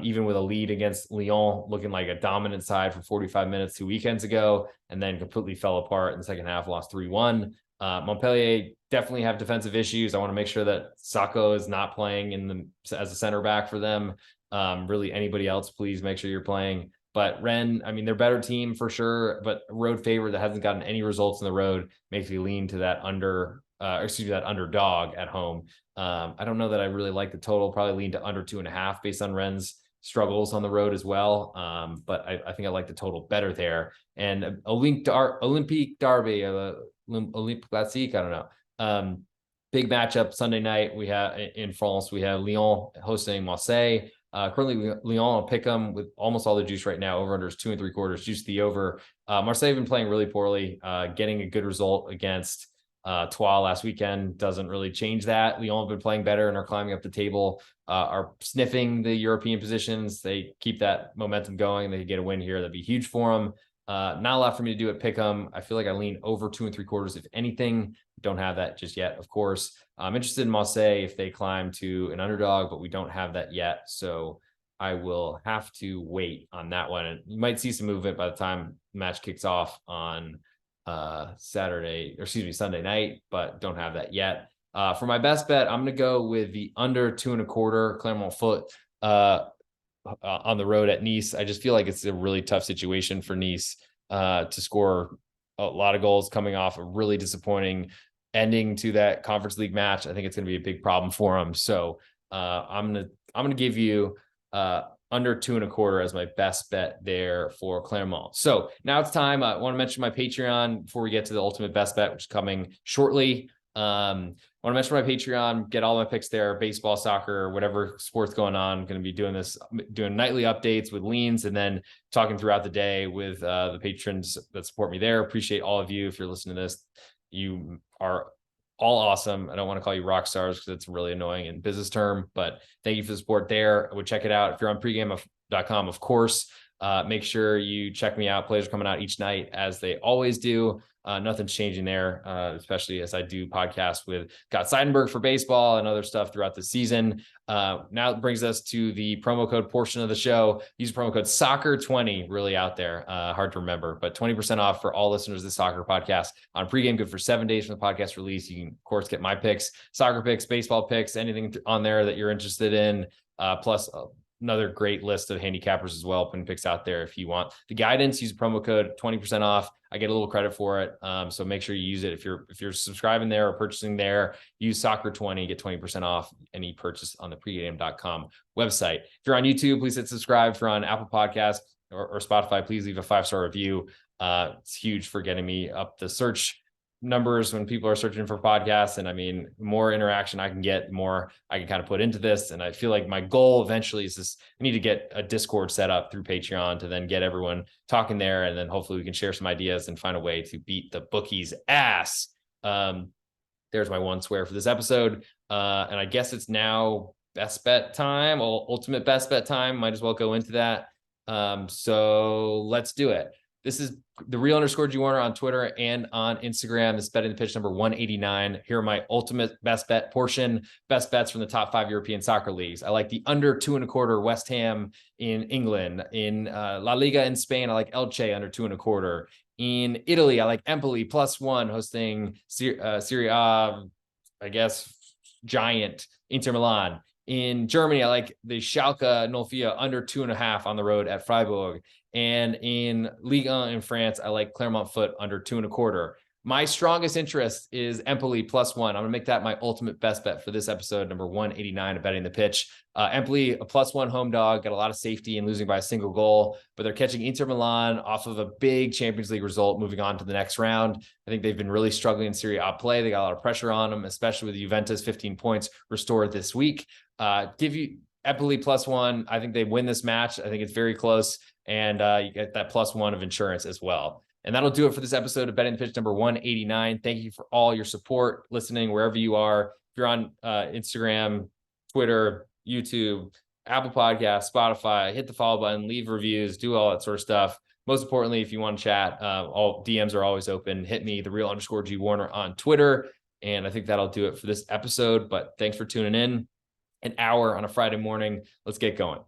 Even with a lead against Lyon, looking like a dominant side for 45 minutes 2 weekends ago, and then completely fell apart in the second half, lost 3-1. Montpellier definitely have defensive issues. I want to make sure that Sacco is not playing as a center back for them. Really, anybody else, please make sure you're playing. But Rennes, I mean, they're better team for sure, but road favorite that hasn't gotten any results in the road makes me lean to that that underdog at home. I don't know that I really like the total. Probably lean to under 2.5 based on Rennes' struggles on the road as well. But I think I like the total better there. And Olympique Derby, Olympique Classique, I don't know. Big matchup Sunday night. We have in France, we have Lyon hosting Marseille. Currently, Lyon will pick them with almost all the juice right now. Over under is 2 3/4, juice the over. Marseille have been playing really poorly. Getting a good result against Troyes last weekend doesn't really change that. Lyon have been playing better and are climbing up the table, are sniffing the European positions. They keep that momentum going. They get a win here. That'd be huge for them. Not a lot for me to do at Pick'em. I feel like I lean over 2 3/4, if anything. Don't have that just yet, of course. I'm interested in Marseille if they climb to an underdog, but we don't have that yet. So I will have to wait on that one. And you might see some movement by the time the match kicks off on Sunday night, but don't have that yet. For my best bet, I'm going to go with the under 2.25 Clermont Foot on the road at Nice. I just feel like it's a really tough situation for Nice to score a lot of goals coming off a really disappointing ending to that Conference League match. I think it's going to be a big problem for them. So I'm gonna give you under 2.25 as my best bet there for Clermont. So now it's time. I want to mention my Patreon before we get to the ultimate best bet, which is coming shortly. I want to mention my Patreon, get all my picks there, baseball, soccer, whatever sports going on. I'm going to be doing nightly updates with leans and then talking throughout the day with the patrons that support me there. Appreciate all of you. If you're listening to this, you are all awesome. I don't want to call you rock stars because it's really annoying in business term, but thank you for the support there. I would check it out. If you're on pregame.com, of course, make sure you check me out. Players are coming out each night as they always do. Nothing's changing there, especially as I do podcasts with Scott Seidenberg for baseball and other stuff throughout the season. Now it brings us to the promo code portion of the show. Use promo code SOCCER20, really out there, hard to remember, but 20% off for all listeners of the soccer podcast on pregame, good for 7 days from the podcast release. You can, of course, get my picks, soccer picks, baseball picks, anything on there that you're interested in, plus another great list of handicappers as well, putting picks out there if you want the guidance. Use promo code 20% off. I get a little credit for it, so make sure you use it. If you're subscribing there or purchasing there, use SOCCER20, get 20% off any purchase on the pregame.com website. If you're on YouTube, please hit subscribe. If you're on Apple Podcasts or Spotify, please leave a 5-star review. It's huge for getting me up the search numbers when people are searching for podcasts. And I mean, the more interaction I can get, the more I can kind of put into this. And I feel like my goal eventually is this: I need to get a Discord set up through Patreon to then get everyone talking there. And then hopefully we can share some ideas and find a way to beat the bookies' ass. There's my one swear for this episode. And I guess it's now best bet time, or ultimate best bet time. Might as well go into that. So let's do it. This is the real_G Warner on Twitter and on Instagram. This is betting the pitch number 189. Here are my ultimate best bet portion. Best bets from the top 5 European soccer leagues. I like the under 2.25 West Ham in England. In La Liga in Spain, I like Elche under 2.25. In Italy, I like Empoli +1 hosting Serie A, I guess, giant Inter Milan. In Germany, I like the Schalke 04 under 2.5 on the road at Freiburg. And in Ligue 1 in France, I like Clermont Foot under 2.25. My strongest interest is Empoli +1. I'm going to make that my ultimate best bet for this episode, number 189 of Betting the Pitch. Empoli, a +1 home dog, got a lot of safety and losing by a single goal, but they're catching Inter Milan off of a big Champions League result, moving on to the next round. I think they've been really struggling in Serie A play. They got a lot of pressure on them, especially with Juventus 15 points restored this week. Give you Empoli +1. I think they win this match. I think it's very close. And you get that +1 of insurance as well. And that'll do it for this episode of Betting the Pitch number 189. Thank you for all your support, listening wherever you are. If you're on Instagram, Twitter, YouTube, Apple Podcasts, Spotify, hit the follow button, leave reviews, do all that sort of stuff. Most importantly, if you want to chat, all DMs are always open. Hit me, the real_G Warner on Twitter. And I think that'll do it for this episode. But thanks for tuning in. An hour on a Friday morning. Let's get going.